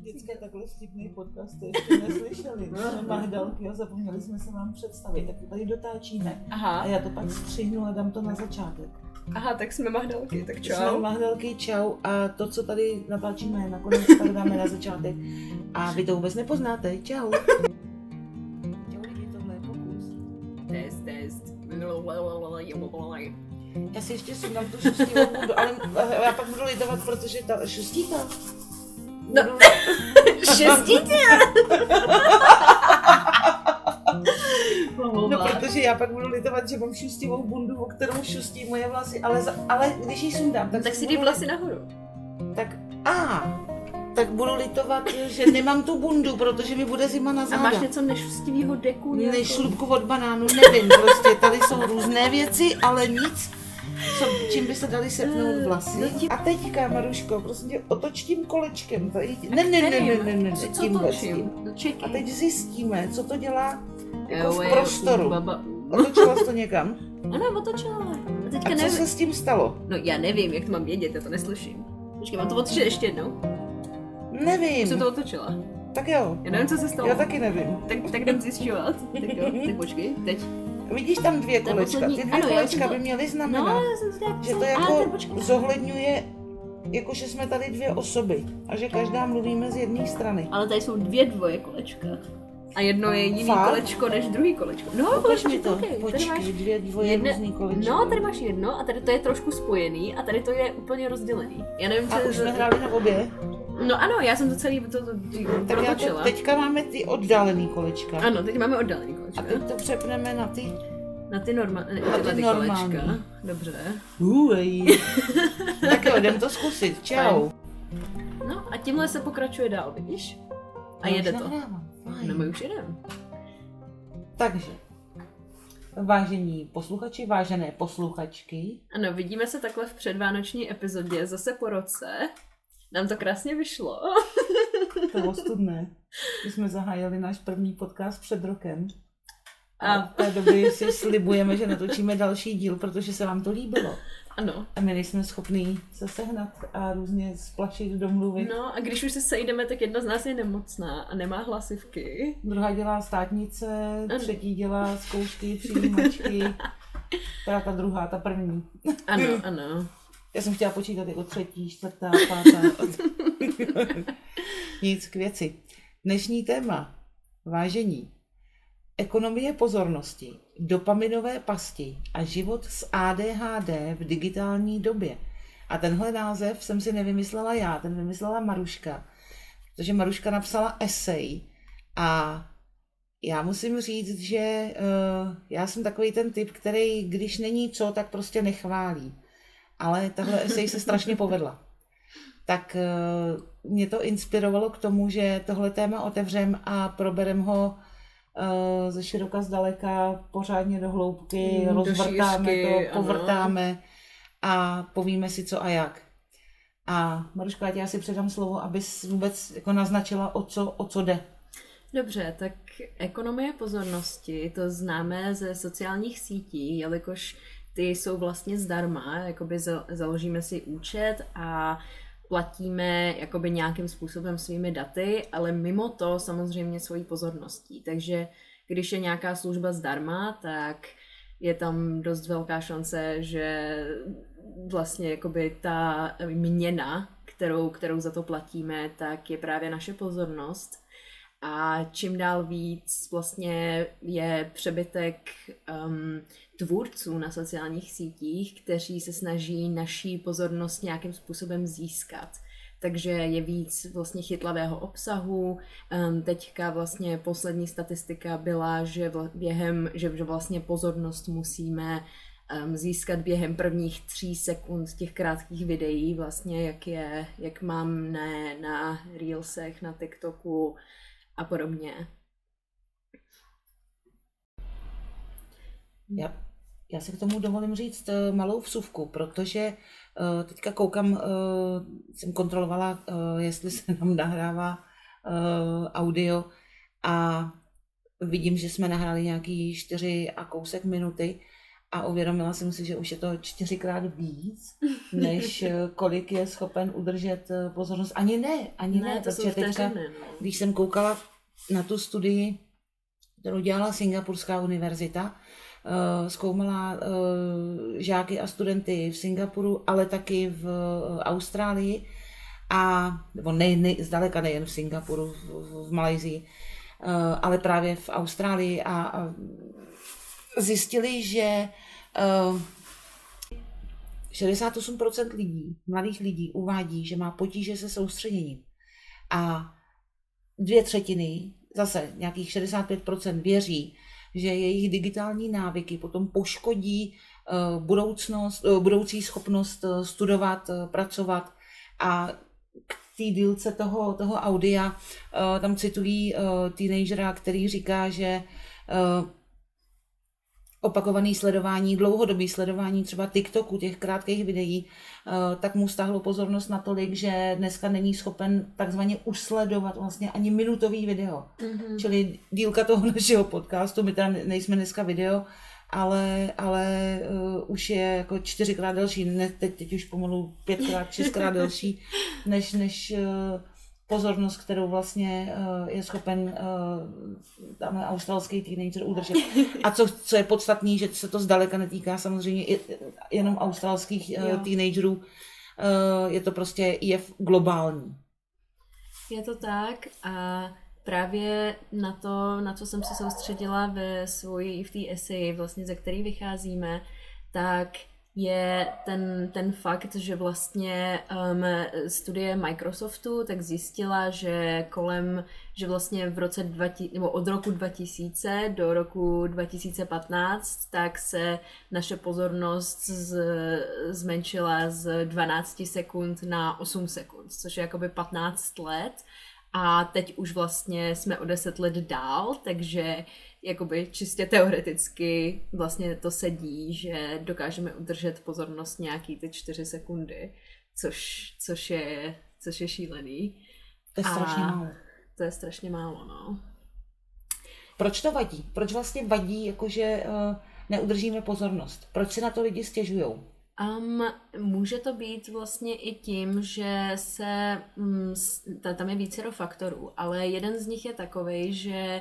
Vždycky je takhle vtipný podcast, to ještě neslyšeli. Jsme Mahdalky a zapomněli jsme se vám představit, tak to tady dotáčíme. Aha. A já to pak střihnu a dám to na začátek. Aha, tak jsme Mahdalky, tak čau. Jsme Mahdalky, čau, a to, co tady natáčíme nakonec, tak dáme na začátek. A vy to vůbec nepoznáte, čau. Čau lidi, tohle je pokus. Test. Já si ještě sundám tu šustivou bundu, ale já pak budu litovat, protože ta šustíka. No, šestíte! No, protože já pak budu litovat, že mám šustivou bundu, o kterou šustí moje vlasy, ale když ji sundám, tak si ty vlasy nahoru. Tak budu litovat, že nemám tu bundu, protože mi bude zima na záda. A máš něco nešustivýho deku? Šlupku od banánu, nevím, prostě tady jsou různé věci, ale nic, čím by se dali sepnout vlasy. A teďka, Maruško, prosím tě, otoč tím kolečkem. Ne, tímhle s tím. A teď zjistíme, co to dělá jako v prostoru. Otočila jsi to někam? Ano, otočila. A co se s tím stalo? No já nevím, jak to mám vědět, já to neslyším. Počkej, mám to otočit ještě jednou? Nevím. Co to otočila? Tak jo. Já nevím, co se stalo. Já taky nevím. Tak jdem zjišťovat. Tak počkej, teď. Vidíš tam dvě kolečka? Ty dvě kolečka by měly znamenat, že to jako zohledňuje, jako že jsme tady dvě osoby a že každá mluvíme z jedné strany. Ale tady jsou dvoje kolečka. A jedno je jiný kolečko než druhý kolečko. No, ukaž mi to. Počkej, dvoje různý kolečko. No, tady máš jedno a tady to je trošku spojený a tady to je úplně rozdělený. Já nevím, co. A už jsme hráli na obě? No ano, já jsem to celý tak protočila. Teďka máme ty oddálený kolečka. Ano, teď máme oddálený kolečka. A teď to přepneme na ty... Na ty normální. Kolečka. Dobře. Tak jo, jdem to zkusit. Čau. No a tímhle se pokračuje dál, vidíš? A jede to. No my už jedeme. Takže, vážení posluchači, vážené posluchačky. Ano, vidíme se takhle v předvánoční epizodě, zase po roce. Nám to krásně vyšlo. To bylo studné. My jsme zahájili náš první podcast před rokem. A v té době si slibujeme, že natočíme další díl, protože se vám to líbilo. Ano. A my nejsme schopní se sehnat a různě splašit, domluvit. No a když už se sejdeme, tak jedna z nás je nemocná a nemá hlasivky. Druhá dělá státnice, třetí dělá zkoušky, přijímačky. Teda ta druhá, ta první. Ano. Já jsem chtěla počítat jako třetí, čtvrtá, pátá. Nic k věci. Dnešní téma, vážení. Ekonomie pozornosti, dopaminové pasti a život s ADHD v digitální době. A tenhle název jsem si nevymyslela já, ten vymyslela Maruška. Protože Maruška napsala esej a já musím říct, že já jsem takový ten typ, který když není co, tak prostě nechválí. Ale tahle esej se strašně povedla. Tak mě to inspirovalo k tomu, že tohle téma otevřem a proberem ho ze široka zdaleka, pořádně do hloubky, rozvrtáme to, povrtáme a povíme si co a jak. A Maruška, já si předám slovo, abys vůbec jako naznačila, o co jde. Dobře, tak ekonomie pozornosti, to známe ze sociálních sítí, jelikož ty jsou vlastně zdarma, jakoby založíme si účet a platíme jakoby nějakým způsobem svými daty, ale mimo to samozřejmě svojí pozorností. Takže když je nějaká služba zdarma, tak je tam dost velká šance, že vlastně jakoby ta měna, kterou za to platíme, tak je právě naše pozornost. A čím dál víc vlastně je přebytek tvůrců na sociálních sítích, kteří se snaží naší pozornost nějakým způsobem získat. Takže je víc vlastně chytlavého obsahu. Teďka vlastně poslední statistika byla, že vlastně pozornost musíme získat během prvních 3 sekund těch krátkých videí, vlastně jak mám na Reelsech, na TikToku a podobně. Já si k tomu dovolím říct malou vsuvku, protože teďka koukám, jsem kontrolovala, jestli se nám nahrává audio a vidím, že jsme nahráli nějaký 4 a kousek minuty a uvědomila jsem si, že už je to 4krát víc, než kolik je schopen udržet pozornost. Ani ne, to protože teďka, když jsem koukala na tu studii, kterou dělala Singapurská univerzita, zkoumala žáky a studenty v Singapuru, ale taky v Austrálii, nebo zdaleka nejen v Singapuru, v Malajsii, ale právě v Austrálii a zjistili, že 68% mladých lidí uvádí, že má potíže se soustředěním. A 2/3, zase nějakých 65% věří, že jejich digitální návyky potom poškodí budoucí schopnost studovat, pracovat. A k té dílce toho audia tam citují teenagera, který říká, že opakované sledování, dlouhodobé sledování třeba TikToku, těch krátkých videí, tak mu stáhlo pozornost natolik, že dneska není schopen takzvaně usledovat vlastně ani minutový video. Mm-hmm. Čili dílka toho našeho podcastu, my tam nejsme dneska video, ale už je jako 4krát delší, ne, teď už pomalu 5krát, 6krát delší, než pozornost, kterou vlastně je schopen tam australský teenager udržet. A co je podstatný, že se to zdaleka netýká samozřejmě jenom australských teenagerů, je to prostě jev globální. Je to tak a právě na co jsem se soustředila v té eseji, vlastně ze který vycházíme, tak je ten fakt, že vlastně studie Microsoftu tak zjistila, že vlastně v roce nebo od roku 2000 do roku 2015 tak se naše pozornost zmenšila z 12 sekund na 8 sekund, což je jakoby 15 let. A teď už vlastně jsme o 10 let dál, takže jakoby čistě teoreticky vlastně to sedí, že dokážeme udržet pozornost nějaký ty 4 sekundy, což je šílený. To je strašně málo. To je strašně málo, no. Proč to vadí? Proč vlastně vadí, jakože neudržíme pozornost? Proč si na to lidi stěžujou? Může to být vlastně i tím, že tam je vícero faktorů, ale jeden z nich je takovej, že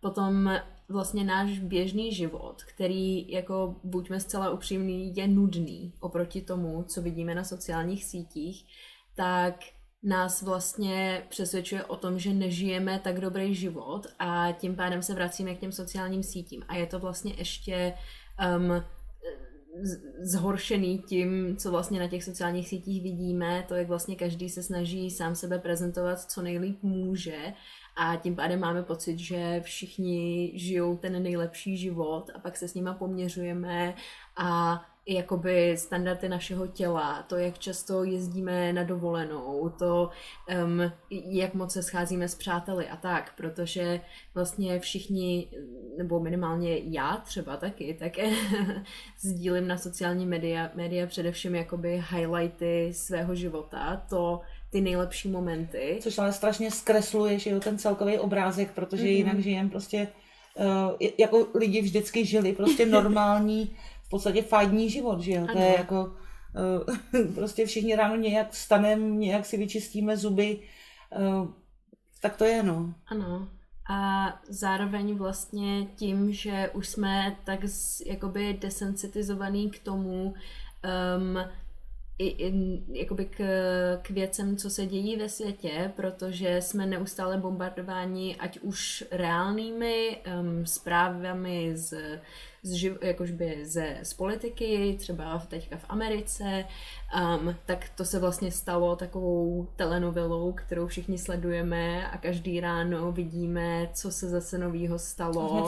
potom vlastně náš běžný život, který, jako buďme zcela upřímný, je nudný oproti tomu, co vidíme na sociálních sítích, tak nás vlastně přesvědčuje o tom, že nežijeme tak dobrý život a tím pádem se vracíme k těm sociálním sítím. A je to vlastně ještě zhoršený tím, co vlastně na těch sociálních sítích vidíme, to jak vlastně každý se snaží sám sebe prezentovat co nejlíp může a tím pádem máme pocit, že všichni žijou ten nejlepší život a pak se s nima poměřujeme a i jakoby standardy našeho těla, to, jak často jezdíme na dovolenou, to, jak moc se scházíme s přáteli a tak, protože vlastně všichni, nebo minimálně já třeba taky, tak sdílím na sociální média především jakoby highlighty svého života, ty nejlepší momenty. Což ale strašně zkresluješ ten celkový obrázek, protože jinak žijem prostě, jako lidi vždycky žili, prostě normální, v podstatě fádní život, že jo? Ano. To je jako, prostě všichni ráno nějak vstaneme, nějak si vyčistíme zuby, tak to je, no. Ano. A zároveň vlastně tím, že už jsme tak jakoby desensitizovaný k tomu, jakoby k věcem, co se dějí ve světě, protože jsme neustále bombardováni ať už reálnými zprávami z politiky, třeba teďka v Americe, tak to se vlastně stalo takovou telenovelou, kterou všichni sledujeme a každý ráno vidíme, co se zase novýho stalo.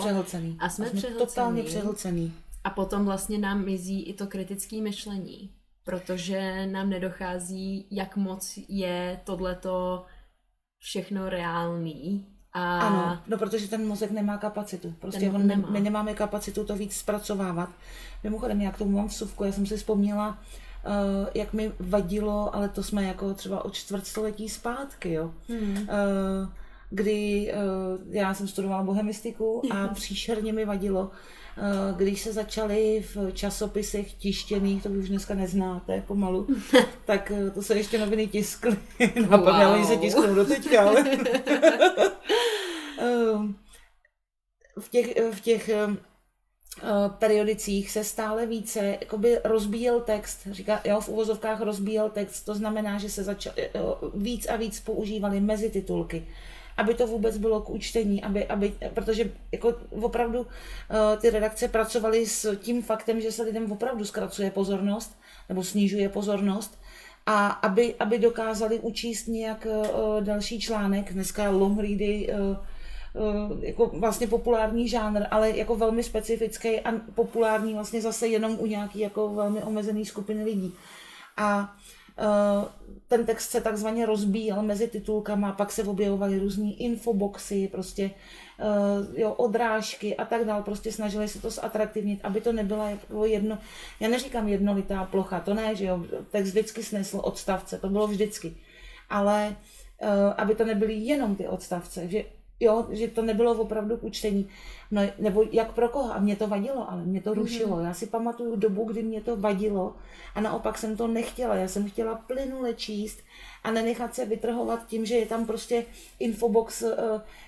A jsme přehlcený. Totálně přehlcený. A potom vlastně nám mizí i to kritické myšlení, protože nám nedochází, jak moc je tohleto všechno reálný. Ano, no protože ten mozek nemá kapacitu. Prostě my nemáme kapacitu to víc zpracovávat. Mimochodem, já k tomu mám vsuvku, já jsem si vzpomněla, jak mi vadilo, ale to jsme jako třeba od čtvrtstoletí zpátky, jo. kdy já jsem studovala bohemistiku a příšerně mi vadilo, když se začaly v časopisech tištěných, to vy už dneska neznáte pomalu, tak to se ještě noviny tiskly. Napadne, oni se tisknou do teďka, ale v těch periodicích se stále více jakoby rozbíjel text, říká, jo, v uvozovkách rozbíjel text, to znamená, že se víc a víc používaly mezititulky, aby to vůbec bylo k učtení, protože jako opravdu ty redakce pracovaly s tím faktem, že se lidem opravdu zkracuje pozornost, nebo snižuje pozornost, a aby dokázali učíst nějak další článek, dneska long ready, jako vlastně populární žánr, ale jako velmi specifický a populární vlastně zase jenom u nějaký jako velmi omezený skupiny lidí. A ten text se takzvaně rozbíjel mezi titulkama, pak se objevovaly různý infoboxy, prostě odrážky a tak dál, prostě snažili se to zatraktivnit, aby to nebyla jako já neříkám jednolitá plocha, to ne, že jo, text vždycky snesl odstavce, to bylo vždycky, ale aby to nebyly jenom ty odstavce, že to nebylo opravdu k učtení, no, nebo jak pro koho, a mě to vadilo, ale mě to rušilo. Já si pamatuju dobu, kdy mě to vadilo a naopak jsem to nechtěla. Já jsem chtěla plynule číst a nenechat se vytrhovat tím, že je tam prostě infobox,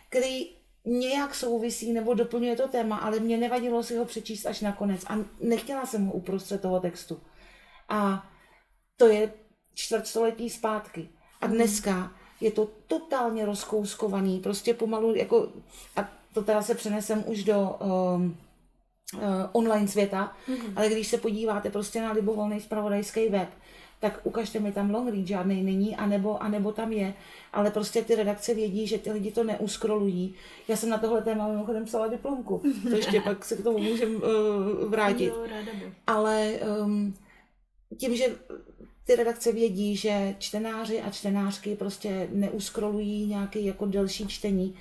který nějak souvisí nebo doplňuje to téma, ale mě nevadilo si ho přečíst až nakonec a nechtěla jsem ho uprostřed toho textu. A to je čtvrtstoletí zpátky. A dneska je to totálně rozkouskovaný, prostě pomalu, jako, a to teda se přenesem už do online světa, ale když se podíváte prostě na libovolný zpravodajský web, tak ukažte mi tam long read, žádnej není, anebo tam je, ale prostě ty redakce vědí, že ty lidi to neuskrolují. Já jsem na tohle téma mimochodem psala diplomku, to ještě pak se k tomu můžem vrátit. Jo, ráda bych. Ale tím, že ty redakce vědí, že čtenáři a čtenářky prostě neuskrolují nějaké jako delší čtení,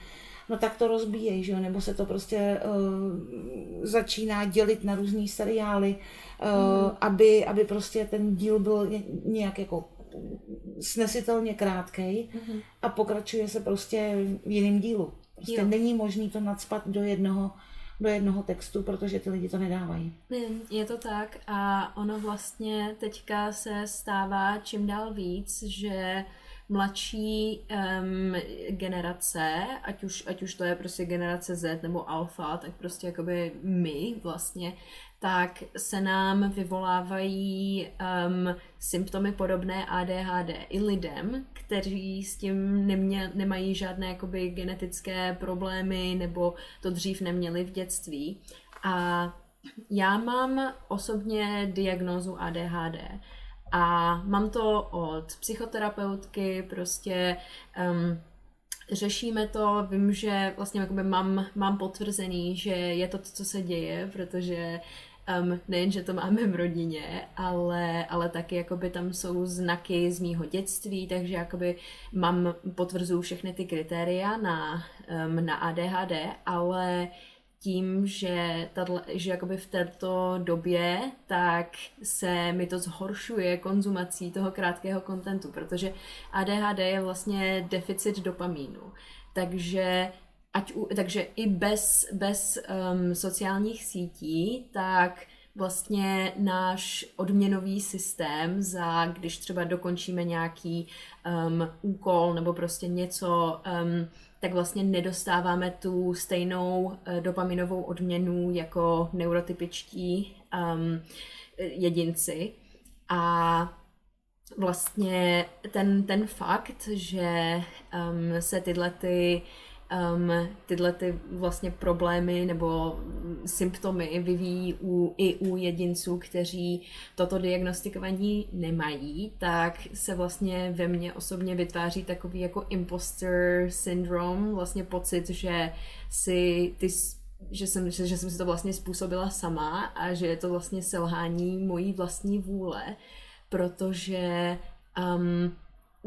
no tak to rozbíjejí, že jo, nebo se to prostě začíná dělit na různý seriály, aby prostě ten díl byl nějak jako snesitelně krátkej a pokračuje se prostě v jiném dílu. Prostě není možný to nacpat do jednoho textu, protože ty lidi to nedávají. Je to tak a ono vlastně teďka se stává čím dál víc, že mladší generace, ať už to je prostě generace Z nebo alfa, tak prostě jakoby my vlastně, tak se nám vyvolávají symptomy podobné ADHD i lidem, kteří s tím nemají žádné jakoby genetické problémy nebo to dřív neměli v dětství. A já mám osobně diagnózu ADHD. A mám to od psychoterapeutky, prostě řešíme to, vím, že vlastně jakoby mám potvrzený, že je to, co se děje, protože nejen, že to máme v rodině, ale taky jakoby tam jsou znaky z mýho dětství, takže jakoby potvrzuju všechny ty kritéria na ADHD, ale tím, že jakoby v této době, tak se mi to zhoršuje konzumací toho krátkého kontentu, protože ADHD je vlastně deficit dopamínu. Takže i bez sociálních sítí, tak vlastně náš odměnový systém když třeba dokončíme nějaký úkol nebo prostě něco, tak vlastně nedostáváme tu stejnou dopaminovou odměnu jako neurotypičtí jedinci. A vlastně ten fakt, že se tyhle vlastně problémy nebo symptomy vyvíjí i u jedinců, kteří toto diagnostikovaní nemají, tak se vlastně ve mně osobně vytváří takový jako imposter syndrom, vlastně pocit, že jsem si to vlastně způsobila sama a že je to vlastně selhání mojí vlastní vůle, protože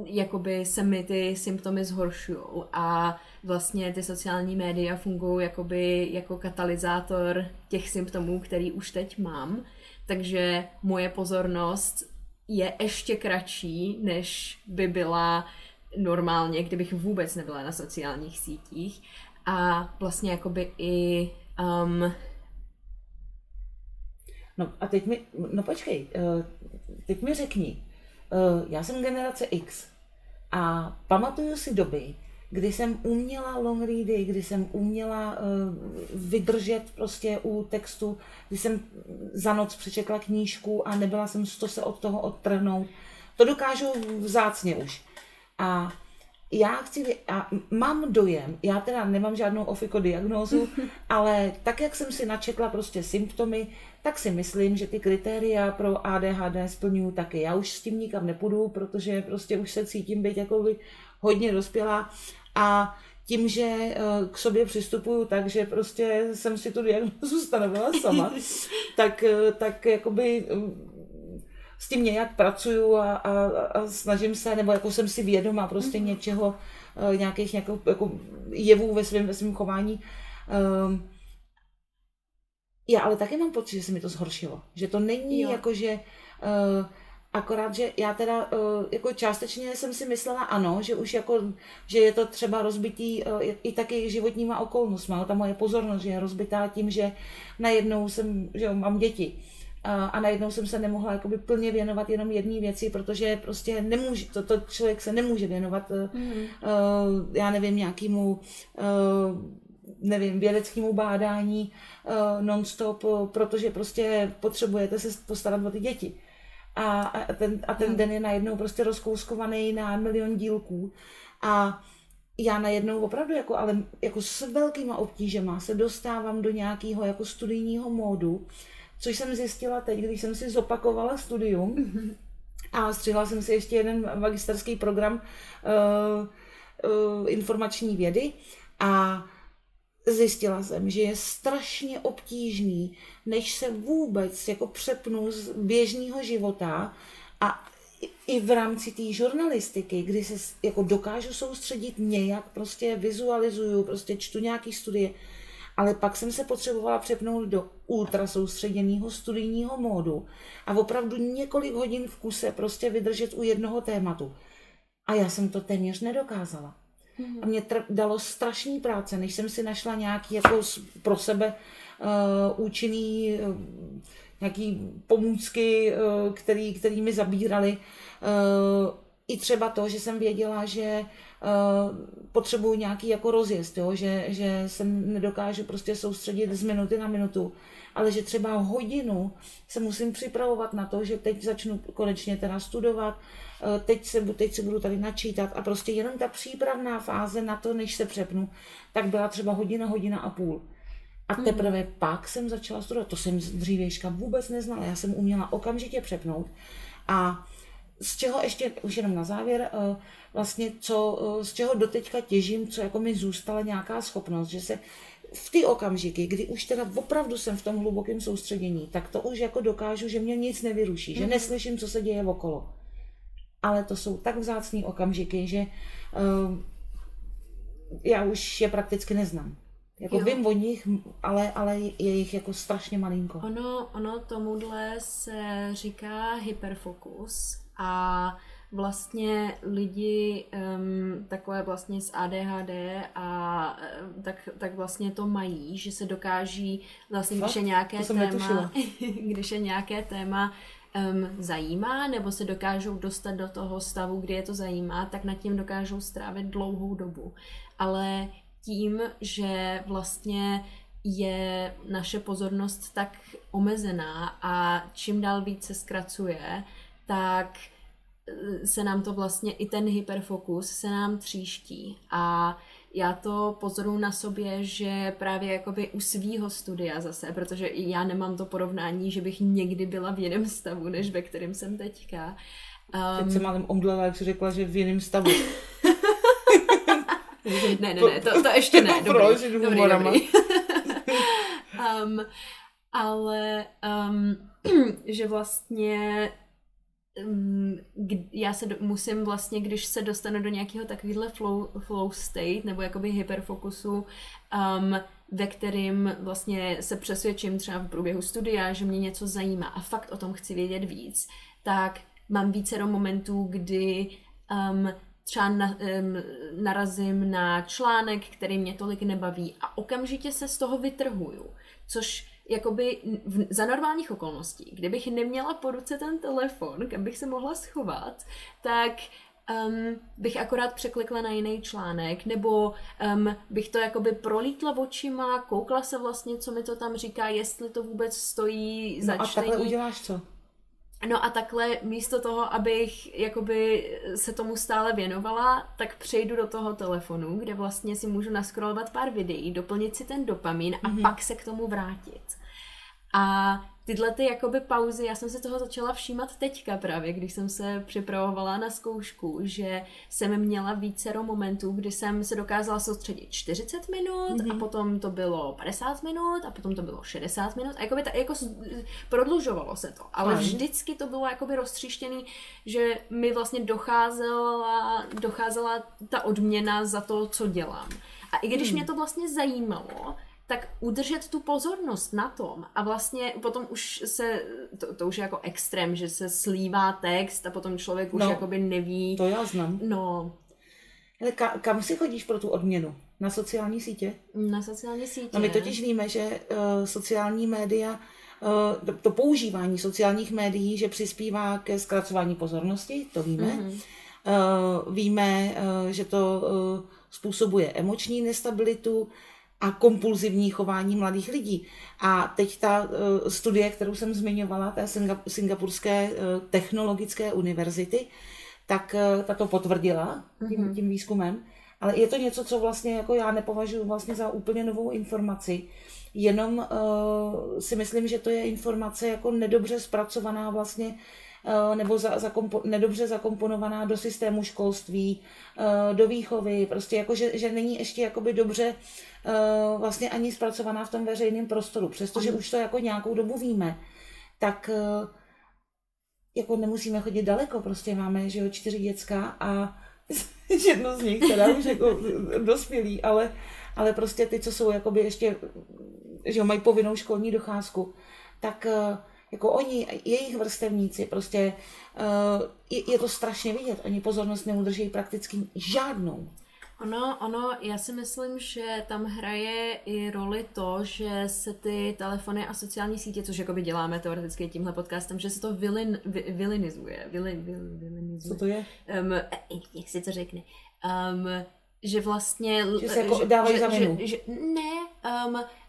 jakoby se mi ty symptomy zhoršujou a vlastně ty sociální média fungují jakoby jako katalyzátor těch symptomů, který už teď mám, takže moje pozornost je ještě kratší, než by byla normálně, kdybych vůbec nebyla na sociálních sítích. A vlastně jakoby i... No a počkej, teď mi řekni, já jsem generace X a pamatuju si doby, kdy jsem uměla long ready, kdy jsem uměla vydržet prostě u textu, kdy jsem za noc přečetla knížku a nebyla jsem se od toho odtrhnout. To dokážu vzácně už. A mám dojem, já teda nemám žádnou ofiko-diagnózu, ale tak, jak jsem si načetla prostě symptomy, tak si myslím, že ty kritéria pro ADHD splňuju taky. Já už s tím nikam nepůjdu, protože prostě už se cítím být jako hodně dospělá a tím, že k sobě přistupuju tak, že prostě jsem si tu diagnózu stanovila sama, tak jakoby s tím nějak pracuju a snažím se, nebo jako jsem si vědoma prostě něčeho, nějakých jako jevů ve svém chování. Já ale taky mám pocit, že se mi to zhoršilo. Že to není jako, že akorát, že já teda jako částečně jsem si myslela ano, že už jako, že je to třeba rozbitý i taky životníma okolnostma. Ta moje pozornost, že je rozbitá tím, že najednou mám děti. A najednou jsem se nemohla jakoby plně věnovat jenom jedné věci, protože prostě nemůže, to člověk se nemůže věnovat, já nevím, nějakému vědeckému bádání non-stop, protože prostě potřebujete se postarat o ty děti. A ten den je najednou prostě rozkouskovaný na milion dílků. A já najednou opravdu ale s velkýma obtížema se dostávám do nějakého jako studijního módu, což jsem zjistila teď, když jsem si zopakovala studium a střihla jsem si ještě jeden magisterský program informační vědy a zjistila jsem, že je strašně obtížný, než se vůbec jako přepnu z běžného života a i v rámci té žurnalistiky, kdy se jako dokážu soustředit nějak, prostě vizualizuju, prostě čtu nějaký studie, ale pak jsem se potřebovala přepnout do ultra soustředěného studijního módu a opravdu několik hodin v kuse prostě vydržet u jednoho tématu. A já jsem to téměř nedokázala. A mě dalo strašný práce, než jsem si našla nějaký jako pro sebe účinný nějaký pomůcky, který mi zabírali. I třeba to, že jsem věděla, že potřebuju nějaký jako rozjezd, jo? Že se nedokážu prostě soustředit z minuty na minutu, ale že třeba hodinu se musím připravovat na to, že teď začnu konečně teda studovat, teď se budu tady načítat a prostě jenom ta přípravná fáze na to, než se přepnu, tak byla třeba hodina a půl. A teprve pak jsem začala studovat, to jsem dřívějška vůbec neznala, já jsem uměla okamžitě přepnout a z čeho ještě, už jenom na závěr, vlastně z čeho doteďka těžím, co jako mi zůstala nějaká schopnost, že se v ty okamžiky, kdy už teda opravdu jsem v tom hlubokém soustředění, tak to už jako dokážu, že mě nic nevyruší, že neslyším, co se děje okolo. Ale to jsou tak vzácný okamžiky, že já už je prakticky neznám. Jako vím o nich, ale je jich jako strašně malinko. Ono tomuhle se říká hyperfokus a vlastně lidi takové vlastně s ADHD a tak vlastně to mají, že se dokáží vlastně, když je nějaké téma zajímá, nebo se dokážou dostat do toho stavu, kdy je to zajímá, tak nad tím dokážou strávit dlouhou dobu. Ale tím, že vlastně je naše pozornost tak omezená a čím dál víc se zkracuje, tak se nám to vlastně, i ten hyperfokus se nám tříští. A já to pozoruju na sobě, že právě jakoby u svýho studia zase, protože já nemám to porovnání, že bych někdy byla v jiném stavu, než ve kterém jsem teďka. Teď jsem málem omdlela, jak jsi řekla, že v jiném stavu. Ne, to ještě ne. Dobrý. Ale že vlastně já se musím vlastně, když se dostanu do nějakého takového flow state, nebo jakoby hyperfokusu, ve kterým vlastně se přesvědčím třeba v průběhu studia, že mě něco zajímá a fakt o tom chci vědět víc, tak mám vícero momentů, kdy třeba narazím na článek, který mě tolik nebaví a okamžitě se z toho vytrhuju, což jakoby za normálních okolností, kdybych neměla po ruce ten telefon, kam bych se mohla schovat, tak bych akorát překlikla na jiný článek, nebo bych to jakoby prolítla očima, koukla se vlastně, co mi to tam říká, jestli to vůbec stojí za No a čtení. takhle uděláš co? No a takhle místo toho, abych jakoby se tomu stále věnovala, tak přejdu do toho telefonu, kde vlastně si můžu naskrolovat pár videí, doplnit si ten dopamin a pak se k tomu vrátit. A tyhle ty jakoby pauzy, já jsem se toho začala všímat teďka právě, když jsem se připravovala na zkoušku, že jsem měla vícero momentů, kdy jsem se dokázala soustředit 40 minut a potom to bylo 50 minut a potom to bylo 60 minut a jakoby jako prodlužovalo se to, ale vždycky to bylo jakoby roztříštěný, že mi vlastně docházela ta odměna za to, co dělám. A i když mě to vlastně zajímalo, tak udržet tu pozornost na tom a vlastně potom už se, to už je jako extrém, že se slívá text a potom člověk už jakoby neví. To já znám. No. Ale kam si chodíš pro tu odměnu? Na sociální sítě? Na sociální sítě. No my totiž víme, že sociální média, to používání sociálních médií, že přispívá ke zkracování pozornosti, to víme. Víme, že to způsobuje emoční nestabilitu a kompulzivní chování mladých lidí. A teď ta studie, kterou jsem zmiňovala, té Singapurské technologické univerzity, tak ta to potvrdila tím výzkumem. Ale je to něco, co vlastně jako já nepovažuji vlastně za úplně novou informaci. Jenom si myslím, že to je informace jako nedobře zpracovaná vlastně nebo nedobře zakomponovaná do systému školství, do výchovy, prostě jako, že není ještě jakoby dobře vlastně ani zpracovaná v tom veřejném prostoru, přestože už to jako nějakou dobu víme, tak jako nemusíme chodit daleko, prostě máme, že jo, 4 děcka a jedno z nich, teda už jako dospělí, ale prostě ty, co jsou jakoby ještě, že jo, mají povinnou školní docházku, tak jako oni, jejich vrstevníci, prostě je to strašně vidět, oni pozornost neudrží prakticky žádnou. Ono, já si myslím, že tam hraje i roli to, že se ty telefony a sociální sítě, což jakoby děláme teoreticky tímhle podcastem, že se to vilinizuje. Co to je? Jak si to řekne? Že vlastně... Že se jako dávají za vinu.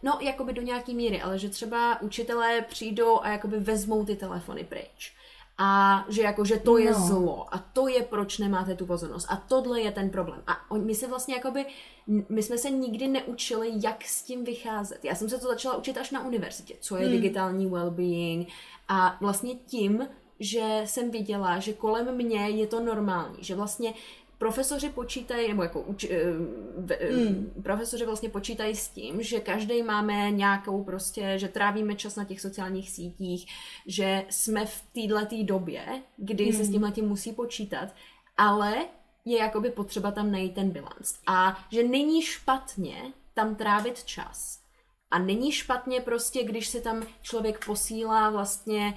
No, jakoby do nějaký míry, ale že třeba učitelé přijdou a jakoby vezmou ty telefony pryč. A že jako, že to je zlo a to je, proč nemáte tu pozornost a tohle je ten problém. A my se vlastně jakoby, my jsme se nikdy neučili, jak s tím vycházet. Já jsem se to začala učit až na univerzitě, co je digitální well-being a vlastně tím, že jsem viděla, že kolem mě je to normální, že vlastně profesoři počítají, nebo jako profesoři vlastně počítají s tím, že každý máme nějakou prostě, že trávíme čas na těch sociálních sítích, že jsme v této době, kdy se s tímhletím musí počítat, ale je jakoby potřeba tam najít ten bilanc. A že není špatně tam trávit čas. A není špatně prostě, když se tam člověk posílá vlastně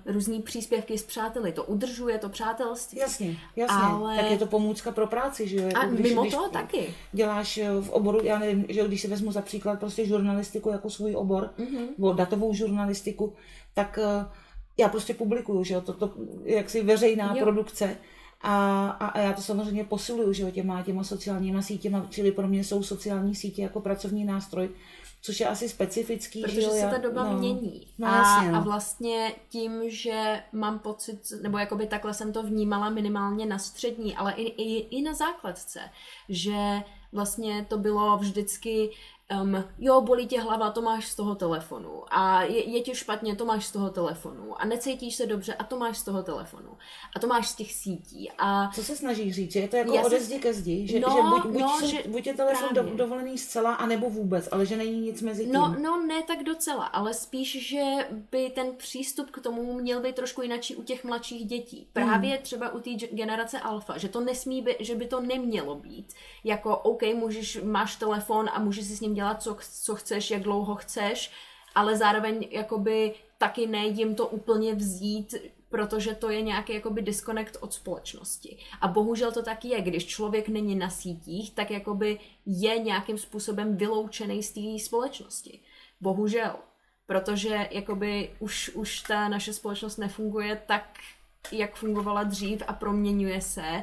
různý příspěvky s přáteli. To udržuje to přátelství. Jasně. Ale... Tak je to pomůcka pro práci, že jo? Jako a mimo toho taky. Děláš v oboru, já nevím, že když si vezmu za příklad prostě žurnalistiku jako svůj obor, nebo datovou žurnalistiku, tak já prostě publikuju, že jo? To je jaksi veřejná produkce. A já to samozřejmě posiluju, že jo, těma sociálníma sítěma, čili pro mě jsou sociální sítě jako pracovní nástroj, což je asi specifický. Protože se ta doba mění. A vlastně tím, že mám pocit, nebo jakoby takhle jsem to vnímala minimálně na střední, ale i na základce, že vlastně to bylo vždycky bolí tě hlava, to máš z toho telefonu a je ti špatně, to máš z toho telefonu a necítíš se dobře a to máš z toho telefonu a to máš z těch sítí. A co se snažíš říct? Je to jako ode zdi ke zdi? Že buď je telefon dovolený zcela, anebo vůbec, ale že není nic mezi tím? No, ne tak docela, ale spíš, že by ten přístup k tomu měl být trošku jinačí u těch mladších dětí. Právě třeba u té generace alfa, že to nesmí být, že by to nemělo být. Jako, OK, máš telefon a můžeš si s ním dělat, co chceš, jak dlouho chceš, ale zároveň jakoby taky ne jim to úplně vzít, protože to je nějaký jakoby disconnect od společnosti. A bohužel to taky je, když člověk není na sítích, tak jakoby je nějakým způsobem vyloučený z té společnosti. Bohužel. Protože jakoby už ta naše společnost nefunguje tak, jak fungovala dřív a proměňuje se.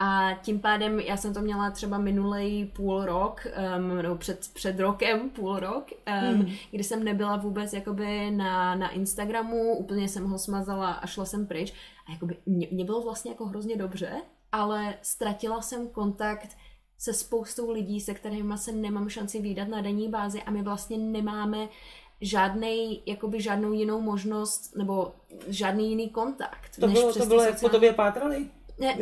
A tím pádem já jsem to měla třeba minulej půl rok, nebo před rokem půl rok, kdy jsem nebyla vůbec jakoby na Instagramu, úplně jsem ho smazala a šla jsem pryč. A jakoby mě bylo vlastně jako hrozně dobře, ale ztratila jsem kontakt se spoustou lidí, se kterými se nemám šanci vídat na denní bázi a my vlastně nemáme žádnou jinou možnost nebo žádný jiný kontakt. To bylo jak po tobě pátrali? Ne,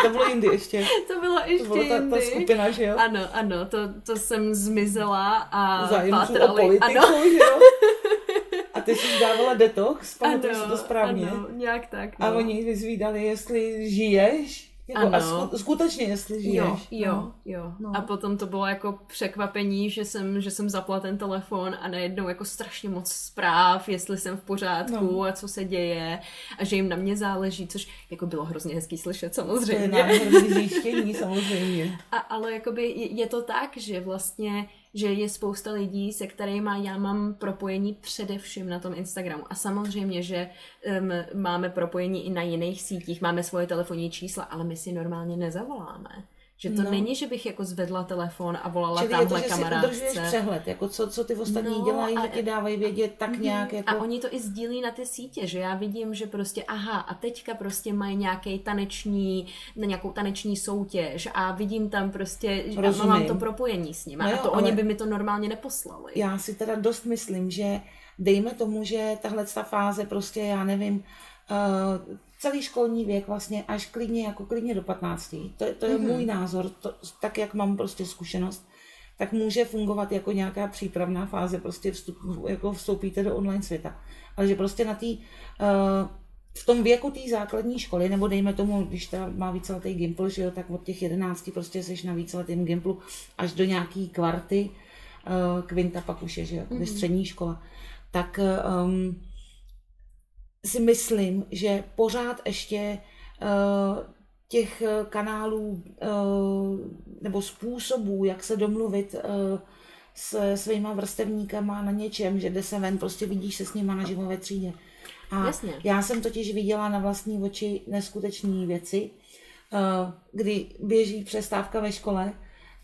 to bylo jindy ještě. To bylo ještě to byla ta skupina, že jo? Ano, to jsem zmizela a zájemců pátrali. O politiku, ano. Že jo? A ty jsi dávala detox, pamatuju si to správně. Ano, nějak tak. No. A oni vyzvídali, jestli žiješ. Jako, a skutečně, jestli žiješ. Jo. No. A potom to bylo jako překvapení, že jsem zapla ten telefon a najednou jako strašně moc zpráv, jestli jsem v pořádku a co se děje a že jim na mě záleží, což jako bylo hrozně hezký slyšet samozřejmě. To je nádherný zjištění samozřejmě. Ale jakoby je to tak, že vlastně že je spousta lidí, se kterými já mám propojení především na tom Instagramu. A samozřejmě, že máme propojení i na jiných sítích, máme svoje telefonní čísla, ale my si normálně nezavoláme. Že to není, že bych jako zvedla telefon a volala tamhle kamarádce. Čili je to, že si udržuješ přehled, jako co ty ostatní dělají, že ti dávají vědět tak nějak jako... A oni to i sdílí na ty sítě, že já vidím, že prostě a teďka prostě mají nějakou taneční soutěž a vidím tam prostě, a mám to propojení s nimi. No jo, a to oni by mi to normálně neposlali. Já si teda dost myslím, že dejme tomu, že tahle fáze prostě, já nevím, celý školní věk vlastně až klidně do 15. To je můj názor, tak jak mám prostě zkušenost, tak může fungovat jako nějaká přípravná fáze, prostě vstoupíte do online světa. Ale že prostě v tom věku té základní školy, nebo dejme tomu, když ta má víceletý gimpl, že jo, tak od těch 11 prostě seš na víceletém gimplu až do nějaký kvarty, kvinta pak už je, že jo, střední škola. Tak si myslím, že pořád ještě těch kanálů nebo způsobů, jak se domluvit s svýma vrstevníkama na něčem, že jde se ven, prostě vidíš se s nima naživo ve třídě. A jasně. Já jsem totiž viděla na vlastní oči neskutečné věci, kdy běží přestávka ve škole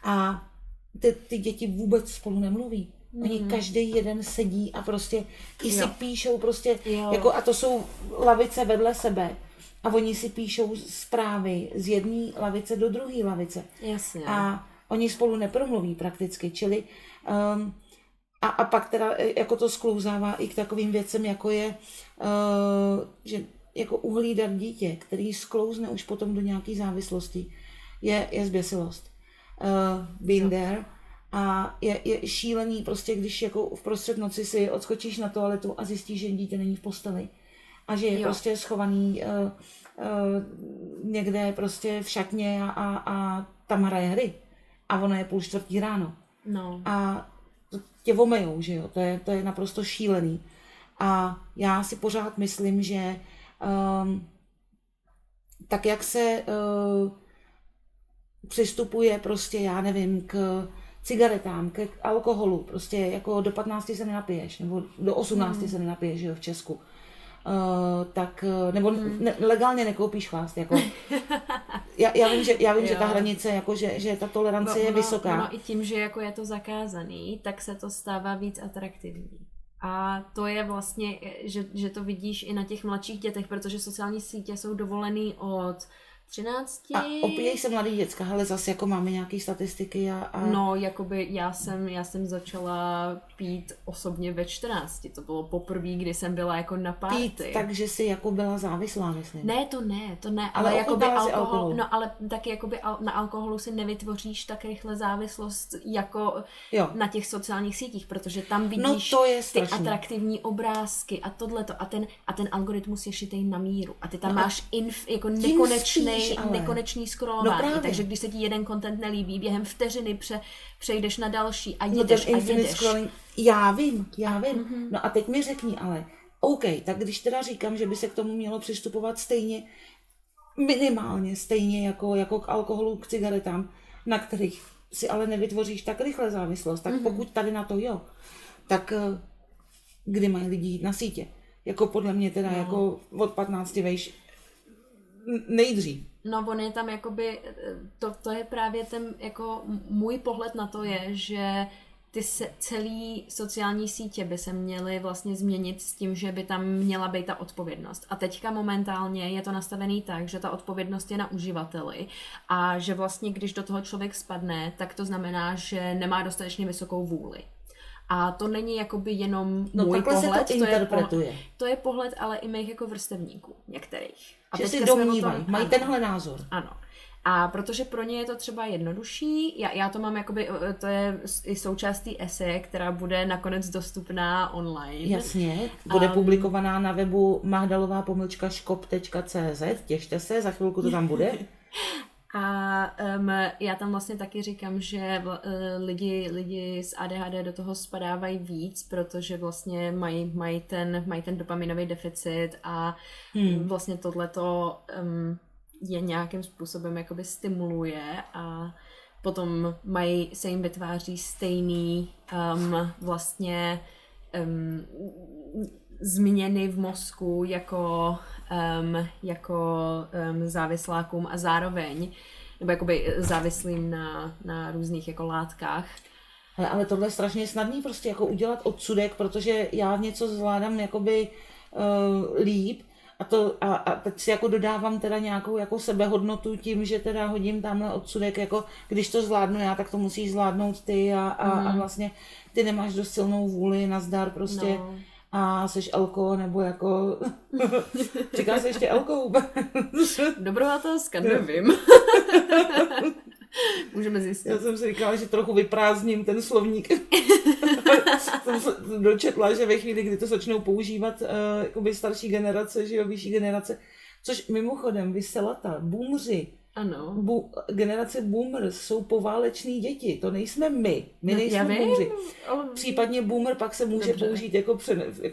a ty děti vůbec spolu nemluví. Oni každý jeden sedí a prostě si píšou prostě, jako, a to jsou lavice vedle sebe. A oni si píšou zprávy z jedné lavice do druhé lavice. Jasně. A oni spolu nepromluví prakticky, čili a pak teda jako to sklouzává i k takovým věcem, jako je, že jako uhlídat dítě, který sklouzne už potom do nějaké závislosti, je zběsilost. Been there. A je šílený prostě, když jako v prostřed noci si odskočíš na toaletu a zjistíš, že dítě není v posteli. A že je prostě schovaný někde prostě v šatně a tam hraje hry. A ono je 3:30 ráno. No. A to tě omejou, že jo, to je naprosto šílený. A já si pořád myslím, že tak jak se přistupuje prostě, já nevím, k cigaretám, k alkoholu, prostě jako do 15 se nenapiješ, nebo do 18 se nenapiješ, že jo, v Česku. Legálně nekoupíš chlást, jako. Já vím, že ta hranice, jako, že ta tolerance je vysoká. No i tím, že jako je to zakázaný, tak se to stává víc atraktivní. A to je vlastně, že to vidíš i na těch mladších dětech, protože sociální sítě jsou dovolený od 13. A opíjejí se mladý děcka, hele, zase jako máme nějaké statistiky a... No, jakoby já jsem začala pít osobně ve 14. To bylo poprvé, kdy jsem byla jako na party. Pít, takže jsi jako byla závislá, myslím. Ne, to ne, ale jakoby alkohol. No, ale taky jakoby na alkoholu si nevytvoříš tak rychle závislost jako na těch sociálních sítích, protože tam vidíš ty atraktivní obrázky a tohleto a ten algoritmus je šitej na míru a ty tam máš jako nekonečný scrollování, takže když se ti jeden content nelíbí, během vteřiny přejdeš na další a jedeš a jedeš. Já vím. No a teď mi řekni ale, OK, tak když teda říkám, že by se k tomu mělo přistupovat stejně, minimálně stejně jako k alkoholu, k cigaretám, na kterých si ale nevytvoříš tak rychle závislost, tak pokud tady na to jo, tak kdy mají lidi jít na sítě? Jako podle mě teda jako od 15 vejš nejdřív. No, on je tam jakoby, to je právě ten, jako můj pohled na to je, že ty celý sociální sítě by se měly vlastně změnit s tím, že by tam měla být ta odpovědnost. A teďka momentálně je to nastavený tak, že ta odpovědnost je na uživateli a že vlastně, když do toho člověk spadne, tak to znamená, že nemá dostatečně vysokou vůli. A to není jakoby jenom můj pohled, se to interpretuje. To je pohled ale i mých jako vrstevníků, některých. A že si domnívají, mají tenhle názor. Ano. A protože pro ně je to třeba jednodušší, já to mám jakoby, to je i součástí eseje, která bude nakonec dostupná online. Jasně, bude publikovaná na webu magdalová-shop.cz, těšte se, za chvilku to tam bude. A já tam vlastně taky říkám, že lidi s ADHD do toho spadávají víc, protože vlastně mají ten dopaminový deficit a vlastně tohleto je nějakým způsobem jakoby stimuluje a potom se jim vytváří stejný vlastně změny v mozku jako závislákům a zároveň nebo jakoby závislým na různých jako látkách. Ale tohle je strašně snadný prostě jako udělat odsudek, protože já něco zvládám jakoby líp a teď si jako dodávám teda nějakou jako sebehodnotu tím, že teda hodím tamhle odsudek, jako když to zvládnu já, tak to musíš zvládnout ty a vlastně ty nemáš dost silnou vůli, nazdar prostě. No. A seš elko, nebo jako... Říká se ještě elko? Dobrá otázka, nevím. Můžeme zjistit. Já jsem si říkala, že trochu vyprázdním ten slovník. Jsem se dočetla, že ve chvíli, kdy to začnou používat jakoby starší generace, že jo, vyšší generace, což mimochodem, vy selata, boomři, ano. Generace boomers jsou pováleční děti, to nejsme my nejsme boomři. Ale... Případně boomer pak se může použít jako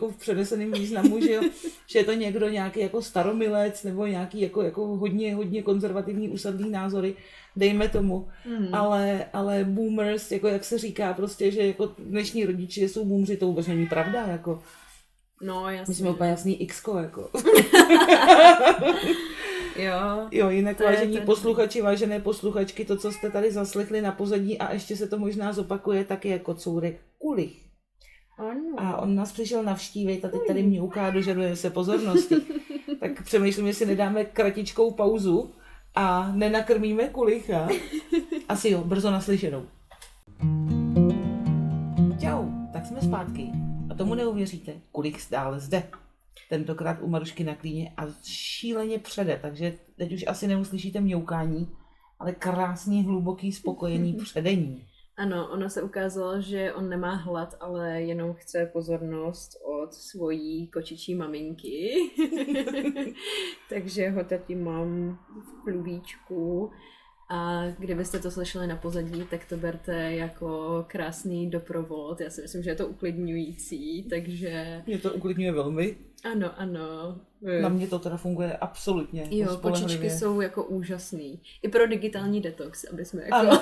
v přeneseném významu, že je to někdo nějaký jako staromilec nebo nějaký jako hodně konzervativní usadlý názory, dejme tomu. Ale boomers, jako jak se říká prostě, že jako dnešní rodiče jsou boomři, to vůbec není pravda, jako. No, jasně. My jsme úplně jasný X-ko, jako. Jo, jinak vážení posluchači, vážené posluchačky, to, co jste tady zaslechli na pozadí a ještě se to možná zopakuje, tak je kocourek Kulich. Ano. A on nás přišel navštívit a teď tady mňouká, dožaduje se pozornosti. Tak přemýšlím, jestli nedáme kratičkou pauzu a nenakrmíme Kulicha. Asi jo, brzo naslyšenou. Čau, tak jsme zpátky. A tomu neuvěříte, Kulich stále zde. Tentokrát u Marušky na klíně a šíleně přede, takže teď už asi neuslyšíte mňoukání, ale krásně hluboký, spokojený předení. Ano, ono se ukázalo, že on nemá hlad, ale jenom chce pozornost od svojí kočičí maminky. Takže ho tady mám v klubíčku. A kdybyste to slyšeli na pozadí, tak to berte jako krásný doprovod. Já si myslím, že je to uklidňující, takže... Mě to uklidňuje velmi. Ano. Na mě to teda funguje absolutně. Jo, kočičky jsou jako úžasný. I pro digitální detox, aby jsme jako... Ano,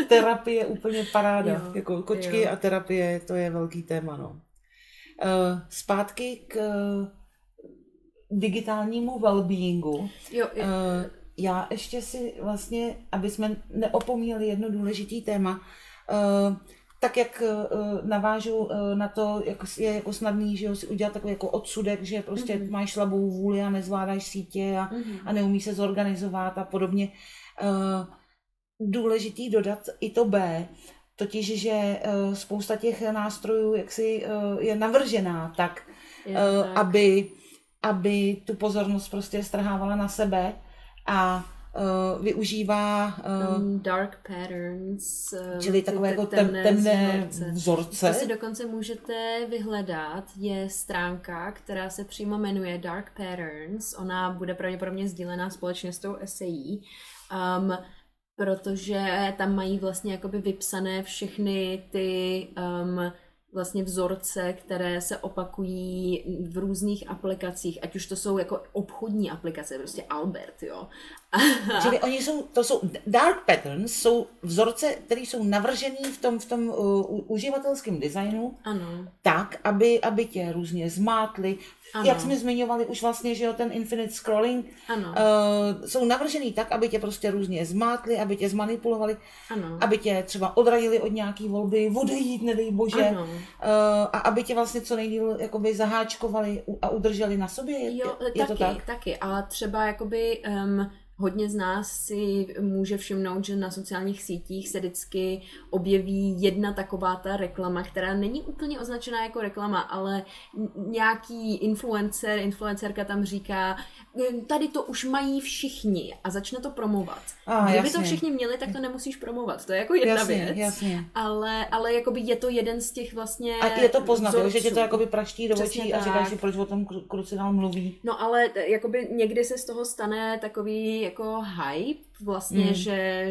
terapie je úplně paráda. Jo, jako kočky a terapie, to je velký téma, no. Zpátky k digitálnímu wellbeingu. Jo. Já ještě si vlastně, aby jsme neopomněli jedno důležitý téma, tak jak navážu na to, jak je jako snadný, že jo, si udělat takový jako odsudek, že prostě máš slabou vůli a nezvládáš sítě a neumíš se zorganizovat a podobně. Důležitý dodat i to B, totiž, že spousta těch nástrojů jaksi je navržená tak, aby tu pozornost prostě strhávala na sebe a využívá dark patterns, čili takové jako temné vzorce. To si dokonce můžete vyhledat, je stránka, která se přímo jmenuje Dark Patterns, ona bude pravděpodobně sdílená společně s tou esejí, protože tam mají vlastně jakoby vypsané všechny ty vlastně vzorce, které se opakují v různých aplikacích, ať už to jsou jako obchodní aplikace, prostě Albert, jo. Čili to jsou dark patterns, jsou vzorce, které jsou navržený v tom uživatelském designu, ano. tak, aby tě různě zmátly. Ano. Jak jsme zmiňovali už vlastně, že jo, ten infinite scrolling, jsou navržený tak, aby tě prostě různě zmátly, aby tě zmanipulovali, aby tě třeba odradili od nějaký volby, odejít, nedej bože, a aby tě vlastně co nejdýl jakoby zaháčkovali a udrželi na sobě. Je to tak? Taky. A třeba jakoby hodně z nás si může všimnout, že na sociálních sítích se vždycky objeví jedna taková ta reklama, která není úplně označená jako reklama, ale nějaký influencerka tam říká, tady to už mají všichni a začne to promovat. Kdyby to všichni měli, tak to nemusíš promovat. To je jako jedna věc. Jasně. Ale jakoby je to jeden z těch vlastně a je to poznat, že tě to jakoby praští do očí a říkáš si, proč o tom krucinál mluví. No ale jakoby někdy se z toho stane takový jako hype vlastně,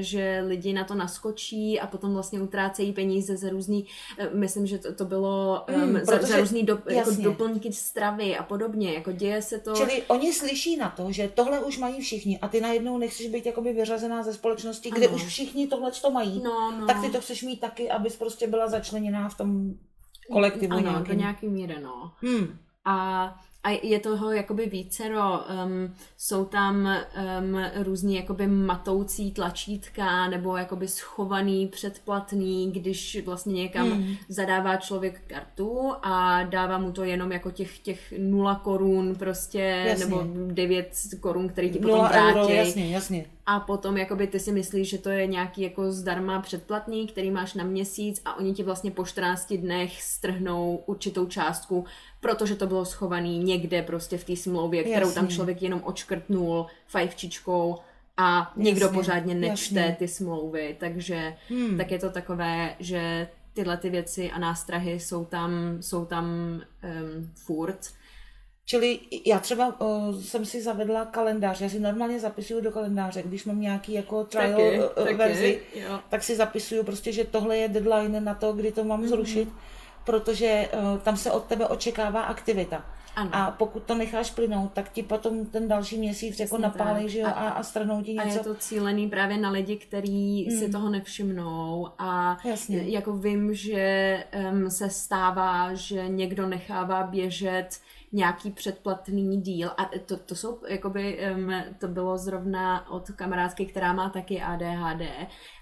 že lidi na to naskočí a potom vlastně utrácejí peníze za různý, myslím, že to bylo za různý jako doplňky stravy a podobně, jako děje se to. Čili oni slyší na to, že tohle už mají všichni a ty najednou nechceš být jakoby vyřazená ze společnosti, kde už všichni tohle to mají, tak ty to chceš mít taky, abys prostě byla začleněná v tom kolektivu. Ano, do nějaký míry, no. A je toho jakoby vícero, jsou tam různý jakoby matoucí tlačítka nebo jakoby schovaný předplatný, když vlastně někam zadává člověk kartu a dává mu to jenom jako těch 0 korun prostě, nebo 9 korun, který ti potom vrátí. Jasně. A potom jakoby ty si myslíš, že to je nějaký jako zdarma předplatný, který máš na měsíc a oni ti vlastně po 14 dnech strhnou určitou částku, protože to bylo schovaný někde prostě v té smlouvě, kterou tam člověk jenom odškrtnul fajfčičkou a nikdo pořádně nečte ty smlouvy. Takže tak je to takové, že tyhle ty věci a nástrahy jsou tam furt. Čili já třeba jsem si zavedla kalendář, já si normálně zapisuju do kalendáře, když mám nějaký jako trial verzi, tak si zapisuju prostě, že tohle je deadline na to, kdy to mám zrušit, protože tam se od tebe očekává aktivita. Ano. A pokud to necháš plynout, tak ti potom ten další měsíc jako napálí, že jo, a strhnou ti něco. A je to cílený právě na lidi, kteří si toho nevšimnou a jako vím, že se stává, že někdo nechává běžet nějaký předplatný díl a to jsou jakoby, to bylo zrovna od kamarádky, která má taky ADHD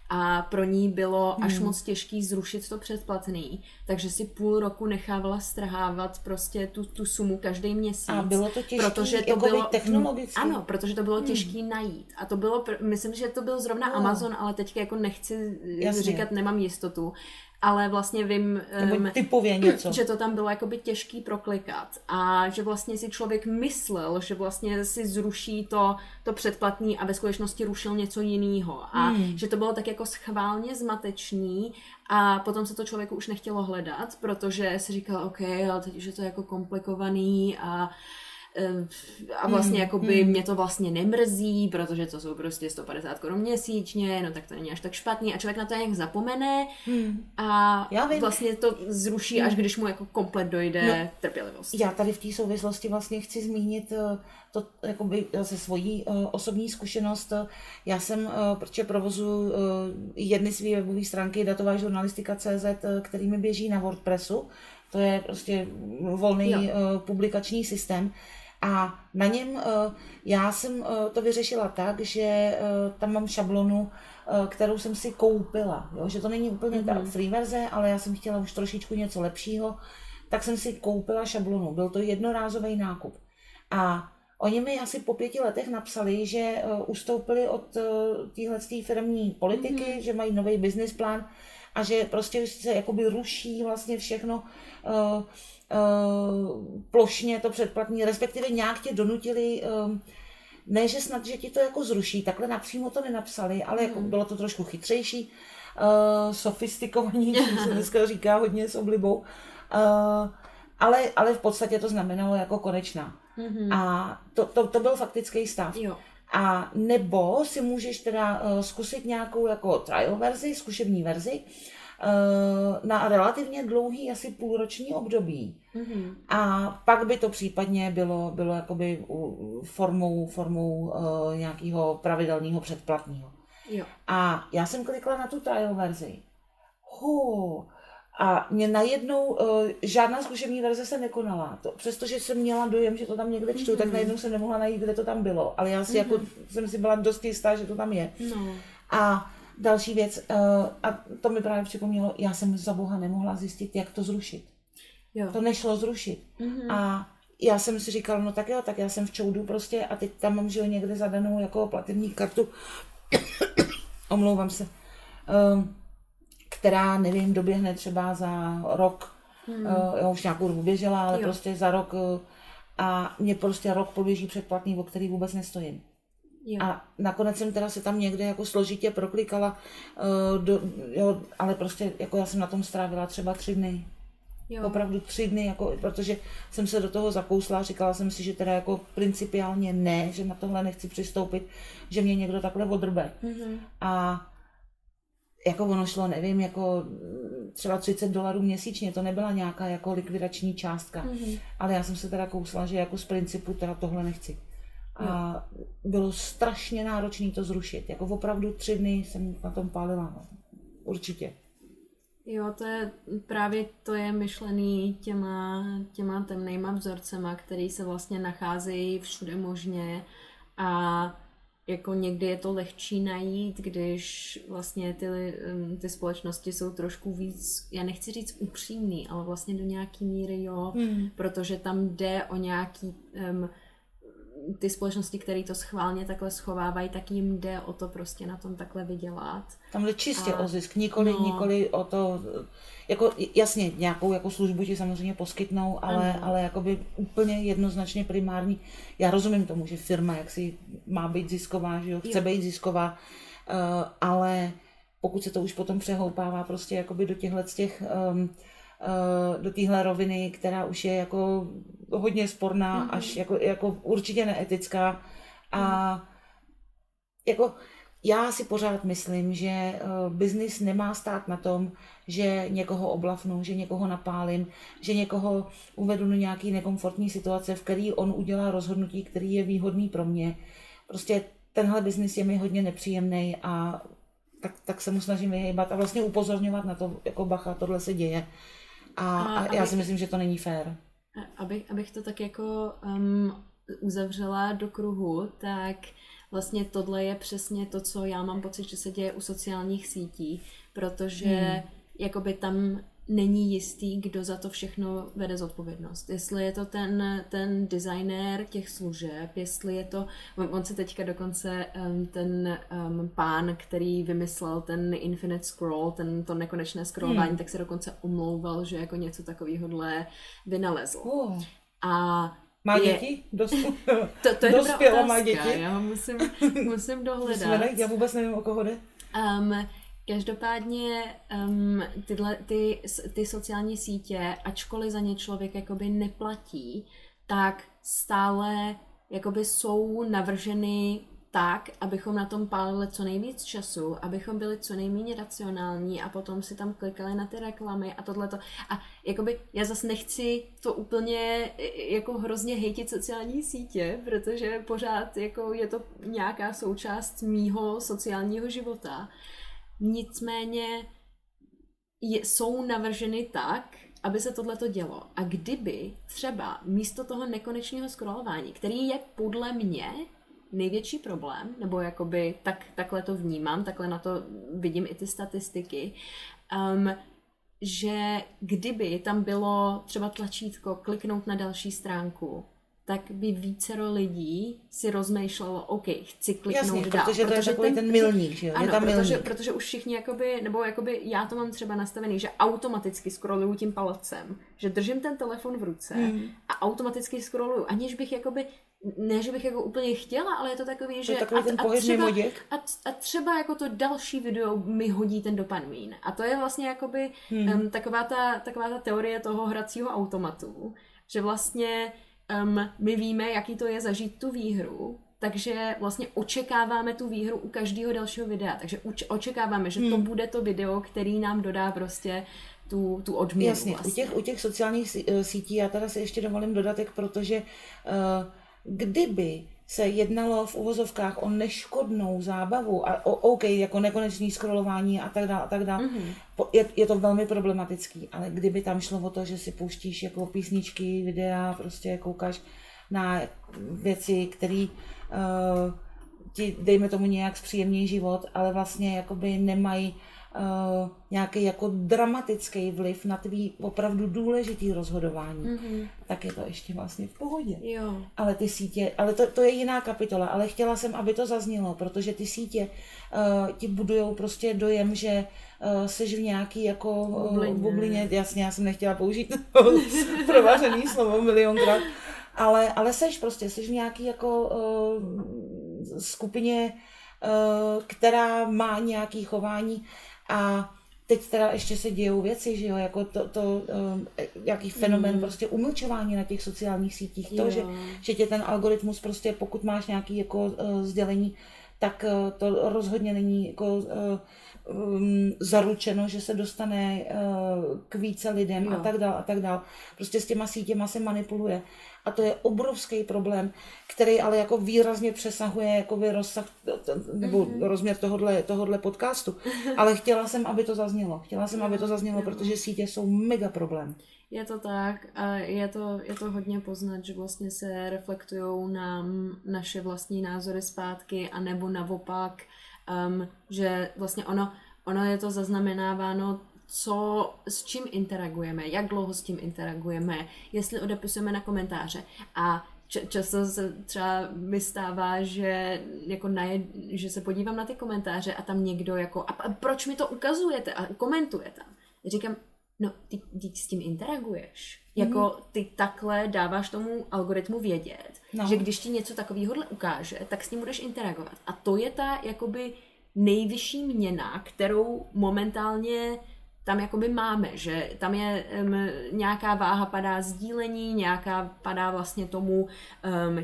a pro ní bylo až moc těžký zrušit to předplatný, takže si půl roku nechávala strhávat prostě tu sumu každý měsíc. A bylo to těžký, protože to jako bylo technologicky? Ano, protože to bylo těžký najít. A to bylo, myslím, že to byl zrovna Amazon, ale teďka jako nechci říkat, nemám jistotu. Ale vlastně vím, typově něco. Že to tam bylo jakoby těžký proklikat a že vlastně si člověk myslel, že vlastně si zruší to předplatný a ve skutečnosti rušil něco jiného a že to bylo tak jako schválně zmatečný a potom se to člověku už nechtělo hledat, protože si říkal, OK, ale teď už je to jako komplikovaný a vlastně jakoby mě to vlastně nemrzí, protože to jsou prostě 150 korun měsíčně, no tak to není až tak špatný a člověk na to nějak zapomene a vlastně to zruší, až když mu jako komplet dojde trpělivost. Já tady v té souvislosti vlastně chci zmínit to jakoby zase svojí osobní zkušenost. Já jsem, protože provozuji jedny své webové stránky datová žurnalistika.cz, který mi běží na WordPressu, to je prostě volný publikační systém. A na něm já jsem to vyřešila tak, že tam mám šablonu, kterou jsem si koupila. Jo? Že to není úplně ta free verze, ale já jsem chtěla už trošičku něco lepšího, tak jsem si koupila šablonu. Byl to jednorázový nákup. A oni mi asi po 5 letech napsali, že ustoupili od téhleté firmní politiky, že mají nový business plán a že prostě se jakoby ruší vlastně všechno plošně to předplatný, respektive nějak tě donutili, ne, že snad, že ti to jako zruší, takhle napřímo to nenapsali, ale jako bylo to trošku chytřejší, sofistikovanější, se dneska říká hodně s oblibou, ale v podstatě to znamenalo jako konečná. A to byl faktický stav. Jo. A nebo si můžeš teda zkusit nějakou jako trial verzi, zkušební verzi, na relativně dlouhý, asi půlroční období. A pak by to případně bylo jakoby formou nějakého pravidelného předplatného. Jo. A já jsem klikla na tu trial verzi. A mě najednou žádná zkušební verze se nekonala. Přestože jsem měla dojem, že to tam někde čtu, tak najednou jsem nemohla najít, kde to tam bylo. Ale já si jsem si byla dost jistá, že to tam je. No. A další věc, a to mi právě připomnělo, já jsem za boha nemohla zjistit, jak to zrušit. Jo. To nešlo zrušit. A já jsem si říkala, no tak jo, tak já jsem v Čoudu prostě a teď tam mám, že někde zadanou jako platební kartu, omlouvám se, která, nevím, doběhne třeba za rok, já už nějakou dobu běžela, ale prostě za rok a mě prostě rok poběží předplatný, o který vůbec nestojím. Jo. A nakonec jsem teda se tam někde jako složitě proklikala, ale prostě jako já jsem na tom strávila třeba 3 dny. Jo. Opravdu 3 dny, jako, protože jsem se do toho zakousla, říkala jsem si, že teda jako principiálně ne, že na tohle nechci přistoupit, že mě někdo takhle odrbe. A jako ono šlo, nevím, jako třeba $30 měsíčně, to nebyla nějaká jako likvidační částka, ale já jsem se teda kousla, že jako z principu teda tohle nechci. A bylo strašně náročné to zrušit, jako opravdu 3 dny jsem na tom pálila, no. Určitě. Jo, to je myšlený těma temnejma vzorcema, který se vlastně nacházejí všude možně a jako někdy je to lehčí najít, když vlastně ty společnosti jsou trošku víc, já nechci říct upřímný, ale vlastně do nějaký míry jo, protože tam jde o nějaký ty společnosti, které to schválně takhle schovávají, tak jim jde o to prostě na tom takhle vydělat. Tam jde čistě o zisk, nikoli o to, jako jasně, nějakou jako službu ti samozřejmě poskytnou, ale jakoby úplně jednoznačně primární. Já rozumím tomu, že firma jaksi má být zisková, že jo, chce být zisková, ale pokud se to už potom přehoupává prostě jakoby do do téhle roviny, která už je jako hodně sporná, až jako určitě neetická. A jako já si pořád myslím, že biznis nemá stát na tom, že někoho oblafnu, že někoho napálím, že někoho uvedu do nějaký nekomfortní situace, v který on udělá rozhodnutí, který je výhodný pro mě. Prostě tenhle biznis je mi hodně nepříjemný a tak se mu snažím vyhejbat a vlastně upozorňovat na to, jako bacha, tohle se děje. A já si myslím, že to není fér. Abych to tak jako uzavřela do kruhu, tak vlastně tohle je přesně to, co já mám pocit, že se děje u sociálních sítí, protože jakoby tam není jistý, kdo za to všechno vede zodpovědnost. Jestli je to ten designér těch služeb, jestli je to, on se teďka dokonce ten pán, který vymyslel ten infinite scroll, to nekonečné scrollování, tak se dokonce omlouval, že jako něco takovýhodle vynalezl. A má děti? To je dobrá otázka, má děti? Já musím dohledat. Já vůbec nevím, o koho jde. Každopádně ty sociální sítě, ačkoliv za ně člověk jakoby neplatí, tak stále jakoby jsou navrženy tak, abychom na tom pálili co nejvíc času, abychom byli co nejméně racionální a potom si tam klikali na ty reklamy a tohleto. A jakoby já zase nechci to úplně jako hrozně hejtit sociální sítě, protože pořád jako je to nějaká součást mýho sociálního života. Nicméně jsou navrženy tak, aby se tohleto dělo. A kdyby třeba místo toho nekonečného scrollování, který je podle mě největší problém, nebo jakoby takhle to vnímám, takhle na to vidím i ty statistiky, že kdyby tam bylo třeba tlačítko kliknout na další stránku, tak by vícero lidí si rozmýšlelo, OK, chci kliknout dál. Protože to je takový ten milník, že jo? Ano, protože už všichni jakoby, já to mám třeba nastavený, že automaticky scrolluju tím palcem, že držím ten telefon v ruce a automaticky scrolluju, aniž bych jakoby, ne, že bych jako úplně chtěla, ale je to takový, že a třeba jako to další video mi hodí ten dopamin. A to je vlastně jakoby taková ta teorie toho hracího automatu, že vlastně my víme, jaký to je zažít tu výhru takže vlastně očekáváme tu výhru u každého dalšího videa. Takže očekáváme, že to bude to video, který nám dodá prostě tu odměnu. Jasně, vlastně. u těch sociálních sítí já teda si ještě dovolím dodatek, protože kdyby se jednalo v uvozovkách o neškodnou zábavu a OK, jako nekonečný scrollování a tak dále, je to velmi problematický, ale kdyby tam šlo o to, že si pouštíš jako písničky, videa, prostě koukáš na věci, které ti, dejme tomu, nějak zpříjemní život, ale vlastně jakoby nemají nějaký jako dramatický vliv na tvý opravdu důležitý rozhodování, tak je to ještě vlastně v pohodě. Jo. Ale ty sítě, ale to je jiná kapitola, ale chtěla jsem, aby to zaznělo, protože ty sítě ti budujou prostě dojem, že seš v nějaký jako bublině, jasně, já jsem nechtěla použít provařený slovo milionkrát, ale seš v nějaký jako skupině, která má nějaký chování a teď teda ještě se dějou věci, že jo, jako jaký fenomén prostě umlčování na těch sociálních sítích, to, že tě ten algoritmus prostě, pokud máš nějaký jako sdělení, tak to rozhodně není jako zaručeno, že se dostane k více lidem a tak dál. Prostě s těma sítěma se manipuluje. A to je obrovský problém, který ale jako výrazně přesahuje jakoby rozsah nebo rozměr tohodle podcastu. Ale chtěla jsem, aby to zaznělo. Protože sítě jsou mega problém. Je to tak a je to hodně poznat, že vlastně se reflektujou na naše vlastní názory zpátky, anebo naopak, že vlastně ono je to zaznamenáváno, s čím interagujeme, jak dlouho s tím interagujeme, jestli odepisujeme na komentáře. A často se třeba mi stává, že, jako že se podívám na ty komentáře a tam někdo jako, a proč mi to ukazujete a komentuje tam. Já říkám, no, ty s tím interaguješ. Jako ty takhle dáváš tomu algoritmu vědět, že když ti něco takového ukáže, tak s ním budeš interagovat. A to je ta jakoby nejvyšší měna, kterou momentálně tam jakoby máme, že tam je nějaká váha padá sdílení, nějaká padá vlastně tomu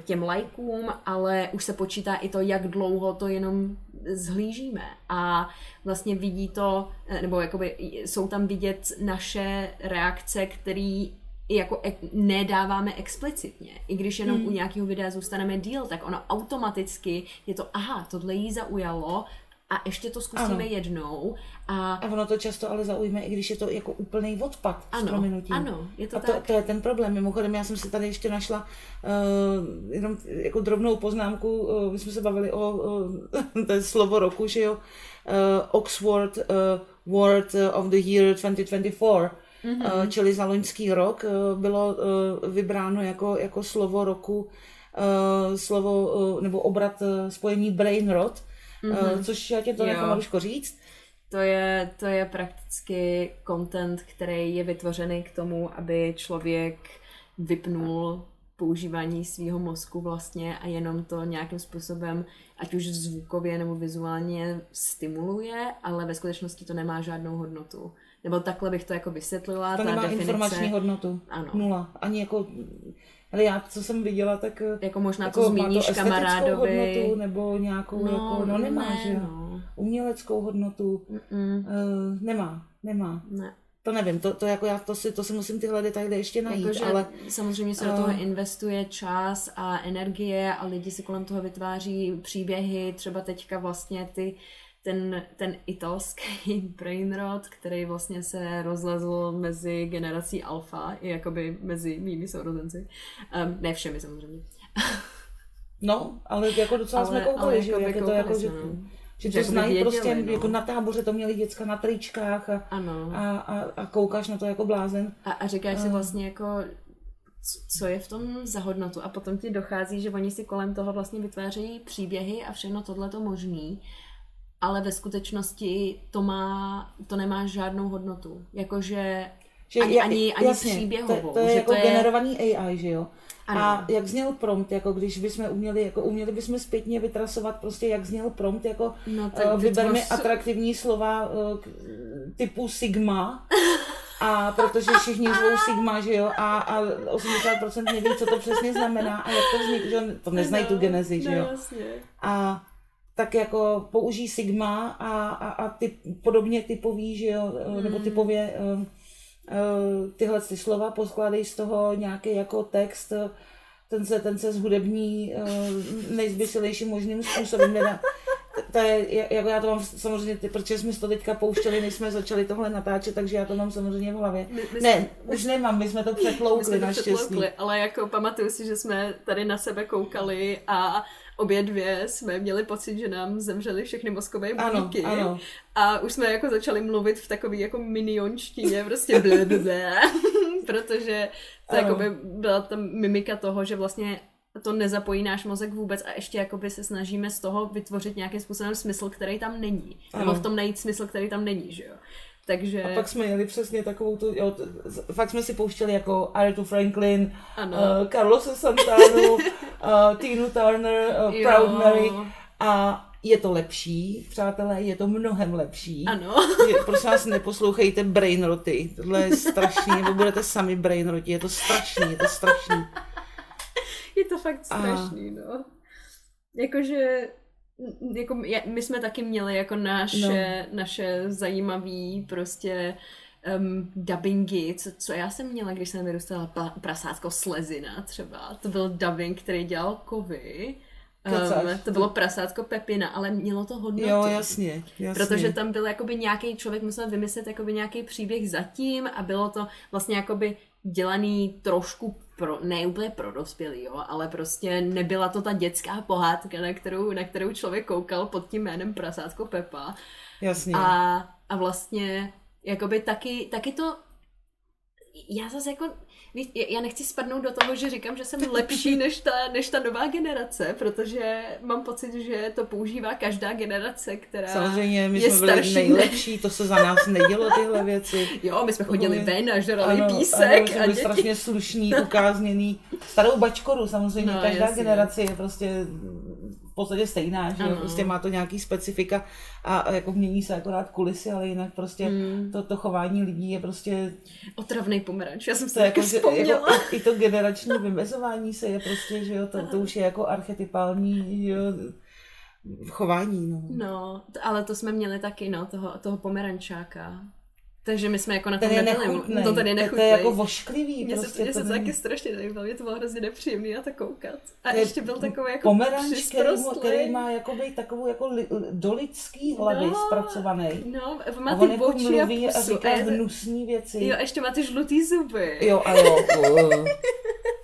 těm lajkům, ale už se počítá i to, jak dlouho to jenom zhlížíme a vlastně vidí to, nebo jakoby jsou tam vidět naše reakce, které jako nedáváme explicitně. I když jenom u nějakého videa zůstaneme díl, tak ono automaticky je to, aha, tohle jí zaujalo, a ještě to zkusíme jednou. A ono to často ale zaujme, i když je to jako úplný odpad s prominutím. Ano, je to a tak. To je ten problém. Mimochodem, já jsem si tady ještě našla jenom jako drobnou poznámku, my jsme se bavili o to je slovo roku, že jo, Oxford Word of the Year 2024, čili za loňský rok bylo vybráno jako slovo roku, nebo obrat spojení brain rot, což já tě to nechám, Maruško, říct. To je prakticky content, který je vytvořený k tomu, aby člověk vypnul používání svého mozku vlastně a jenom to nějakým způsobem, ať už zvukově nebo vizuálně stimuluje, ale ve skutečnosti to nemá žádnou hodnotu. Nebo takhle bych to jako vysvětlila. To ta nemá definice, informační hodnotu. Ano. 0. Ani jako, ale já, co jsem viděla, tak jako možná jako to zmíníš kamarádovi. hodnotu, nebo nějakou, nemá, že jo. Uměleckou hodnotu, nemá. Ne. To nevím, to jako já to si musím tyhle detaily ještě najít, jako, ale samozřejmě se do toho investuje čas a energie a lidi si kolem toho vytváří příběhy, třeba teďka vlastně ten italský brain rot, který vlastně se rozlezl mezi generací alfa i jakoby mezi mými sourozenci. Ne všemi samozřejmě. No, ale jako docela jsme koukali, že jo, jak je to jako, že to znají věděli, prostě, jako na táboře to měli děcka na tričkách a koukáš na to jako blázen. A říkáš si vlastně jako, co je v tom za hodnotu a potom ti dochází, že oni si kolem toho vlastně vytvářejí příběhy a všechno tohleto možný, ale ve skutečnosti to nemá žádnou hodnotu. Jakože ani příběhovou. To je že jako to je generovaný AI, že jo? Ano. A jak zněl prompt, jako když bychom uměli bychom zpětně vytrasovat prostě, jak zněl prompt, jako vyber mi atraktivní slova typu Sigma A protože všichni zvou Sigma, že jo, a 80% neví, co to přesně znamená a jak to vzniklo, že to neznají tu genezi, že jo. A tak jako použij Sigma a ty podobně typový, že jo, nebo typově tyhle ty slova, poskládej z toho nějaký jako text, ten se zhudební nejzbysilejším možným způsobem. To je, jako já to mám samozřejmě, protože jsme to teďka pouštěli, než jsme začali tohle natáčet, takže já to mám samozřejmě v hlavě. Už nemám, my jsme to přetloukli naštěstí. Ale jako pamatuju si, že jsme tady na sebe koukali a obě dvě jsme měli pocit, že nám zemřely všechny mozkové buňky. Ano. A už jsme jako začali mluvit v takový jako minionštině, prostě blablabla, protože to jako by byla ta mimika toho, že vlastně to nezapojí náš mozek vůbec a ještě jakoby se snažíme z toho vytvořit nějakým způsobem smysl, který tam není. Nebo v tom najít smysl, který tam není, že jo. Takže... A pak jsme jeli přesně takovou tu, jo, fakt jsme si pouštěli jako Aretha Franklin, Carlose Santanu, Tinu Turner, Proud Mary a je to lepší, přátelé, je to mnohem lepší. Ano. Prosím vás, neposlouchejte brainroty, tohle je strašný, nebo budete sami brainroti, je to strašný. Je to fakt strašný, no. Jakože jako my jsme taky měli jako naše zajímavý prostě dubbingy, co já jsem měla, když jsem vyrůstala Prasátko Slezina třeba. To byl dubbing, který dělal Kovy. To bylo Prasátko Pepina, ale mělo to hodnotu. Jo, jasně. Protože tam byl jakoby nějaký člověk, musel vymyslet jakoby nějaký příběh zatím a bylo to vlastně jakoby dělaný trošku ne úplně pro dospělý, jo, ale prostě nebyla to ta dětská pohádka, na kterou člověk koukal pod tím jménem Prasátko Pepa. Jasně. A vlastně jakoby taky to já zase jako já nechci spadnout do toho, že říkám, že jsem lepší než ta nová generace, protože mám pocit, že to používá každá generace, která samozřejmě, my je jsme byli starší. nejlepší, to se za nás nedělo tyhle věci. Jo, my jsme chodili ven a žrali písek. Ano, byli strašně slušný, ukázněný. Starou bačkoru samozřejmě, každá generace je prostě v podstatě stejná, že prostě má to nějaký specifika a jako mění se akorát kulisy, ale jinak prostě to chování lidí je prostě... Otravnej pomeranč, já jsem se jako, vzpomněla. Jako, i to generační vymezování se je prostě, že jo, to už je jako archetypální, jo, chování, No, ale to jsme měli taky, toho pomerančáka. Takže my jsme jako na tom nebyli. To ten je nechutnej. To je jako vošklivý. Mně prostě se to taky strašně nelíbilo, mě to bylo hrozně nepříjemný na to koukat. A ještě byl takový jako pomeranč, který má jakoby takovou jako do lidský hlavy zpracovaný. No, má ty jako oči a pusu. A říká hnusný věci. Jo, ještě má ty žlutý zuby. Jo, a jo.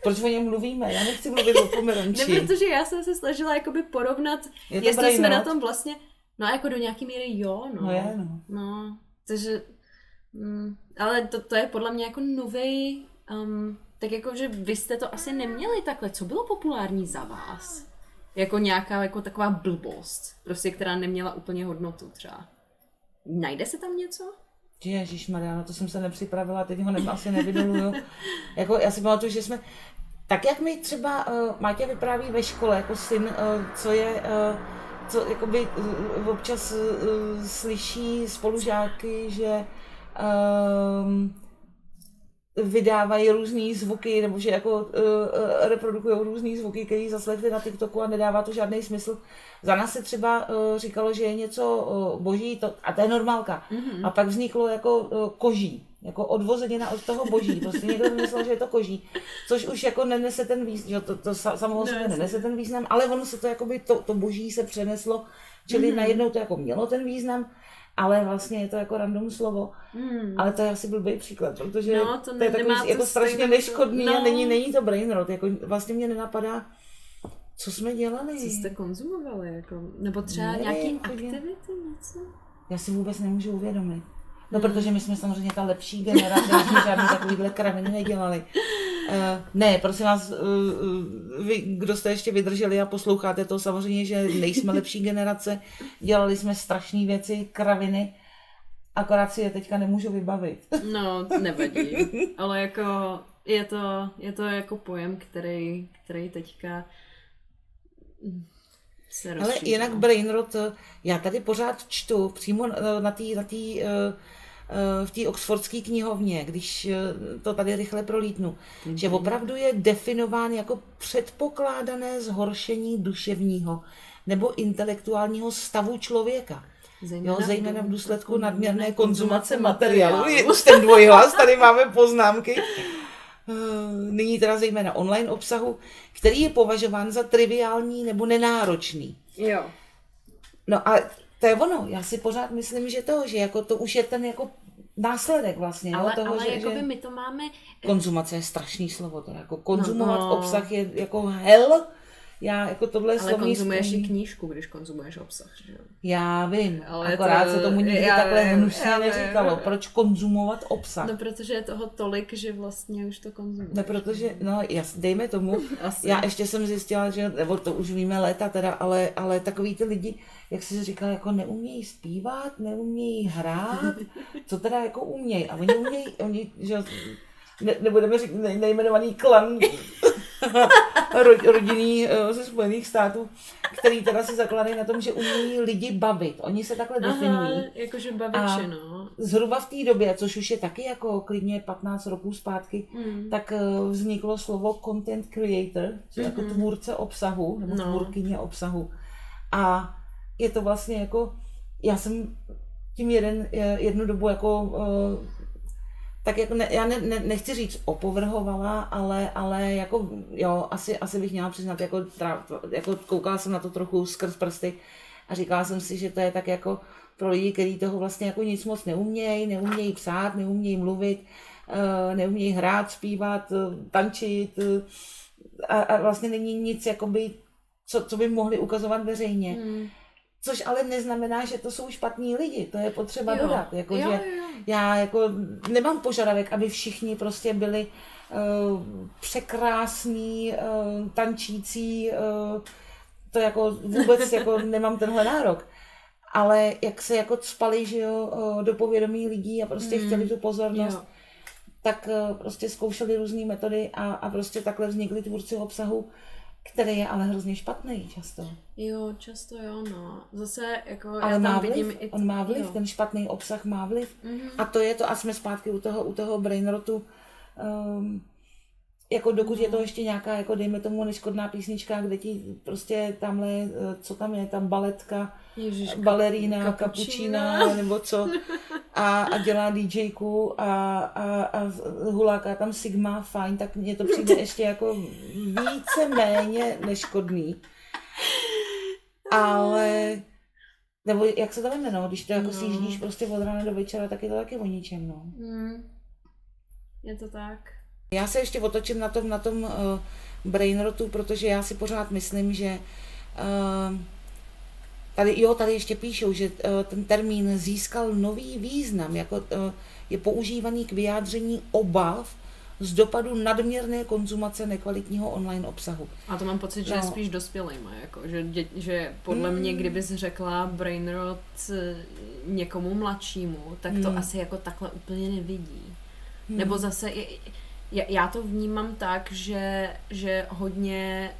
Proč o něm mluvíme? Já nechci mluvit o pomeranči. Ne, protože já jsem se snažila jakoby porovnat, jestli jsme na tom vlastně, no jako do nějaký míry jo, no. No je, no. No, takže... ale to je podle mě jako novej, tak jako, že vy jste to asi neměli takhle. Co bylo populární za vás? Jako nějaká jako taková blbost, prostě, která neměla úplně hodnotu třeba. Najde se tam něco? Ježišmarja, no to jsem se nepřipravila, teď ho asi nevydoluju. Jako já si pamatuju, že jsme, tak jak mi třeba Máťa vypráví ve škole, jako syn, co jakoby občas slyší spolužáky, že vydávají různý zvuky, nebo že jako reprodukují různý zvuky, který zaslechli na TikToku a nedává to žádný smysl. Za nás se třeba říkalo, že je něco boží, a to je normálka. Mm-hmm. A pak vzniklo jako koží, jako odvozenina od toho boží. Prostě někdo myslel, že je to koží, což už jako nenese ten význam, to samo o sobě nenese ten význam, ale ono se to jakoby, to boží se přeneslo, čili najednou to jako mělo ten význam, ale vlastně je to jako random slovo. Ale to je asi blbý příklad, protože to je takový jako strašně neškodný a není to brain rot. Jako vlastně mě nenapadá, co jsme dělali. Co jste konzumovali? Jako, nebo třeba nějaký aktivity, něco? Já si vůbec nemůžu uvědomit. No, protože my jsme samozřejmě ta lepší generace, jsme žádný takovýhle kraviny nedělali. Ne, prosím vás, vy, kdo jste ještě vydrželi a posloucháte to, samozřejmě, že nejsme lepší generace, dělali jsme strašné věci, kraviny, akorát si je teďka nemůžu vybavit. No, nevadí, ale jako je to jako pojem, který teďka se rozšířil. Ale jinak brain rot, já tady pořád čtu přímo na té v té oxfordské knihovně, když to tady rychle prolítnu, že opravdu je definován jako předpokládané zhoršení duševního nebo intelektuálního stavu člověka. Zejména v důsledku nadměrné konzumace materiálu. Je už ten dvojhlas, tady máme poznámky. Nyní teda zejména online obsahu, který je považován za triviální nebo nenáročný. Jo. No a to je ono, já si pořád myslím, že jako to už je ten jako následek vlastně. Ale, toho, ale že, jakoby že my to máme... Konzumace je strašný slovo, teda jako konzumovat obsah je jako hell. Já jako tohle ale slovní konzumuješ i knížku, když konzumuješ obsah, že jo? Já vím, ale akorát se tomu nikdy takhle hnusně já neříkalo. Proč konzumovat obsah? No, protože je toho tolik, že vlastně už to konzumuješ. No, protože, dejme tomu, Asi. Já ještě jsem zjistila, že, nebo to už víme léta teda, ale takový ty lidi, jak jsi říkal, jako neumějí zpívat, neumějí hrát, co teda jako umějí. A oni že nebudeme říct nejmenovaný klan rodinný ze Spojených států, který teda se zakládají na tom, že umějí lidi bavit. Oni se takhle definují. Jakože baviče, no. Zhruba v té době, což už je taky jako klidně 15 roků zpátky, tak vzniklo slovo content creator, což jako tvůrce obsahu, nebo tvůrkyně obsahu. A je to vlastně jako, já jsem tím jednu dobu jako tak jako já nechci říct opovrhovala, ale jako jo, asi bych měla přiznat, jako koukala jsem na to trochu skrz prsty a říkala jsem si, že to je tak jako pro lidi, kteří toho vlastně jako nic moc neumějí psát, neumějí mluvit, neumějí hrát, zpívat, tančit a vlastně není nic jakoby, co by mohli ukazovat veřejně. Což ale neznamená, že to jsou špatní lidi, to je potřeba dodat. Že já jako nemám požadavek, aby všichni prostě byli překrásní, tančící, to jako vůbec jako nemám tenhle nárok. Ale jak se jako cpali, že jo, do povědomí lidí a prostě chtěli tu pozornost, tak prostě zkoušeli různé metody a prostě takhle vznikli tvůrci obsahu, který je ale hrozně špatný často. Jo, často jo, no. Zase jako ale já tam vliv, vidím i... On má vliv, ten špatný obsah má vliv. A to je to, a jsme zpátky u toho brainrotu. Jako dokud je to ještě nějaká, jako dejme tomu neškodná písnička, kde ti prostě tamhle, co tam je, tam baletka, balerína, kapučína, nebo co, a dělá DJku a huláká tam Sigma, fajn, tak mně to přijde ještě jako více méně neškodný. Ale, nebo jak se to jmenuje, když to jako sjíždíš prostě od rána do večera, tak je to taky o ničem, no. Je to tak. Já se ještě otočím na tom brainrotu, protože já si pořád myslím, že tady ještě píšou, že ten termín získal nový význam, jako je používaný k vyjádření obav z dopadu nadměrné konzumace nekvalitního online obsahu. A to mám pocit, že je spíš dospělejma, jako, že podle mě, kdybys řekla brainrot někomu mladšímu, tak to asi jako takhle úplně nevidí. Nebo zase já to vnímám tak, že hodně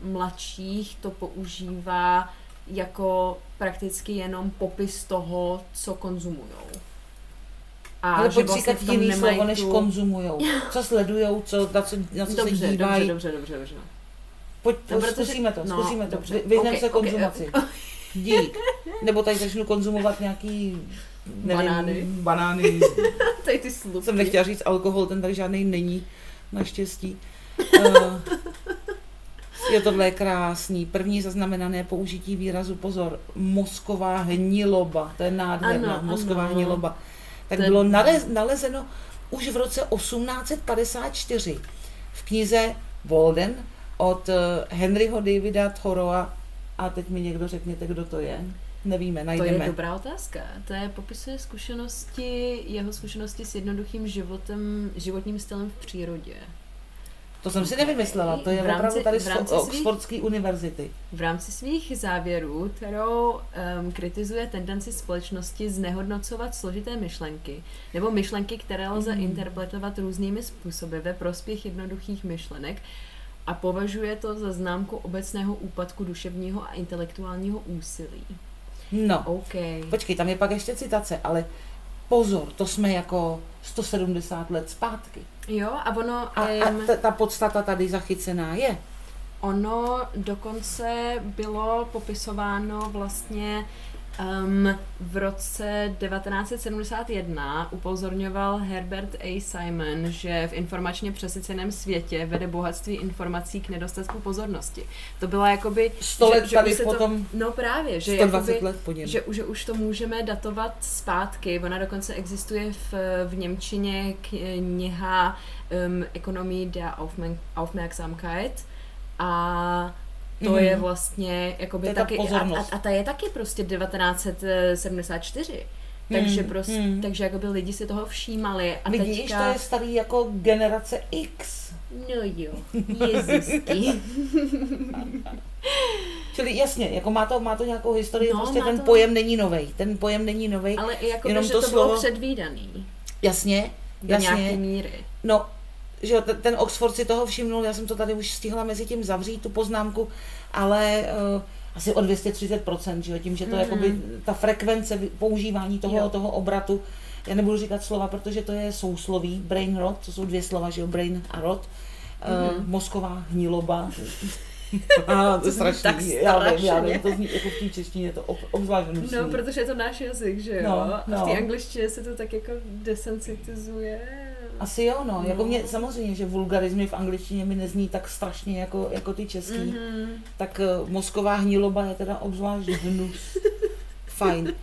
mladších to používá jako prakticky jenom popis toho, co konzumujou. Ale pojď vlastně říkat jiný slovo, než konzumujou. Co sledujou, na co se dívají. Dobře. Pojď, zkusíme to. Vyhneme se konzumaci. Okay. Dík. Nebo tady začnu konzumovat nějaký banány. Tady ty slupky. Jsem nechtěla říct alkohol, ten tady žádnej není, naštěstí. Je tohle krásný. První zaznamenané použití výrazu, pozor, mozková hniloba. To je nádherná, mozková hniloba. Tak bylo nalezeno už v roce 1854 v knize Walden od Henryho Davida Thoreaua. A teď mi někdo řekněte, kdo to je. Nevíme, najdeme. To je dobrá otázka. To je popisuje jeho zkušenosti s jednoduchým životním stylem v přírodě. To jsem si nevymyslela, to je opravdu tady z Oxfordské univerzity. V rámci svých závěrů, kterou kritizuje tendenci společnosti znehodnocovat složité myšlenky, nebo myšlenky, které lze interpretovat různými způsoby ve prospěch jednoduchých myšlenek, a považuje to za známku obecného úpadku duševního a intelektuálního úsilí. No, počkej, tam je pak ještě citace, ale pozor, to jsme jako 170 let zpátky. Jo, a ono... A ta podstata tady zachycená je. Ono dokonce bylo popisováno vlastně v roce 1971 upozorňoval Herbert A. Simon, že v informačně přesyceném světě vede bohatství informací k nedostatku pozornosti. To byla jakoby... 100 let tady potom... No právě, že, 120 jakoby, let po něm. že už to můžeme datovat zpátky. Ona dokonce existuje v němčině kniha Ökonomie der Aufmerksamkeit a to je vlastně jakoby je taky pozornost. a ta je taky prostě 1974. Takže takže jakoby lidi si toho všímali a vidíš, teďka... to je starý jako generace X. No jo, Jezusky. Čili jasně, jako má to nějakou historii, No, prostě ten to... pojem není novej. Ale i jako jenom že to to slovo... bylo předvídaný. Jasně. Do nějaké míry. No, že jo, ten Oxford si toho všimnul, já jsem to tady už stihla mezi tím zavřít, tu poznámku, ale asi o 230%, že jo, tím, že to jakoby ta frekvence používání toho obratu, já nebudu říkat slova, protože to je sousloví, brain rot, to jsou 2 slova, že jo, brain a rot, mozková hniloba. To je strašný, já vím, to zní jako v té češtině, to obzvlášť hnusný. No, protože je to náš jazyk, že jo, a v té angličtině se to tak jako desensitizuje. Asi jo, no. Jako mě samozřejmě, že vulgarizmy v angličtině mi nezní tak strašně jako ty český. Tak mozková hniloba je teda obzvlášť hnus. Fajn.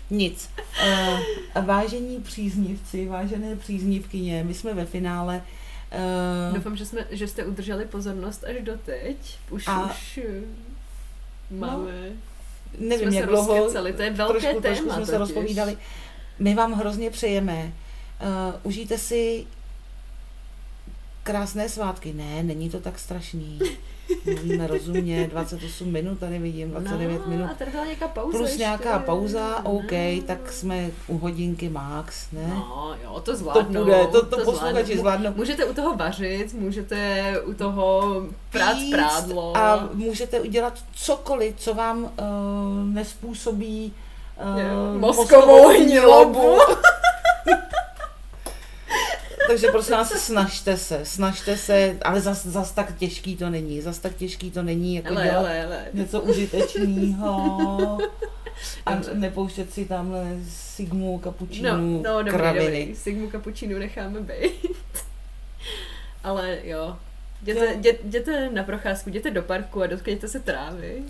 Nic. Vážení příznivci, vážené příznivkyně, my jsme ve finále. Doufám, že jste udrželi pozornost až doteď. Už máme... Nevím, jak dlouho. To je velké téma. Jsme se rozpovídali. My vám hrozně přejeme. Užijte si krásné svátky. Ne, není to tak strašný. Mluvíme rozumně, 28 minut, tady vidím, 29 minut. A tady byla nějaká pauza plus ještě. nějaká pauza, OK, tak jsme u hodinky max, ne? No, jo, to zvládnou. To posluchači zvládnou. Můžete u toho vařit, můžete u toho prát prádlo. A můžete udělat cokoliv, co vám nespůsobí mozkovou hnilobu. Takže prosím vás, snažte se, ale zas tak těžký to není, jako dělat něco užitečného a nepouštět si tamhle sigmu, kapučínu, kraviny. Dobrý. Sigmu, kapučínu necháme být. Ale jo, jděte na procházku, jděte do parku a dotkněte se trávy.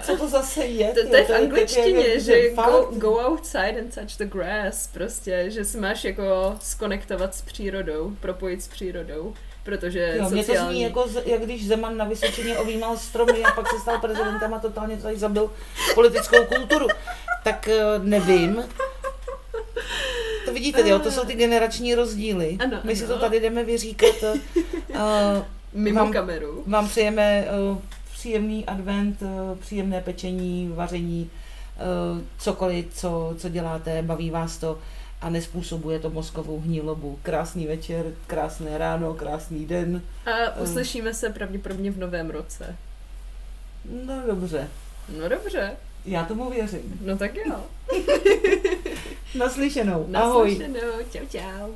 Co to zase je? To je v angličtině, že go outside and touch the grass, prostě, že si máš jako skonektovat s přírodou, propojit s přírodou, protože jo, mě to zní jako, jak když Zeman na Vysočině ovýmal stromy a pak se stal prezidentem a totálně tady zabil politickou kulturu. Tak nevím. To vidíte, jo, to jsou ty generační rozdíly. Ano, my si to tady jdeme vyříkat. Mimo kameru. Vám přejeme příjemný advent, příjemné pečení, vaření, cokoliv, co děláte, baví vás to a nespůsobuje to mozkovou hnilobu. Krásný večer, krásné ráno, krásný den. A uslyšíme se pravděpodobně v novém roce. No dobře. Já tomu věřím. No tak jo. Naslyšenou. Ahoj. Naslyšenou. Čau.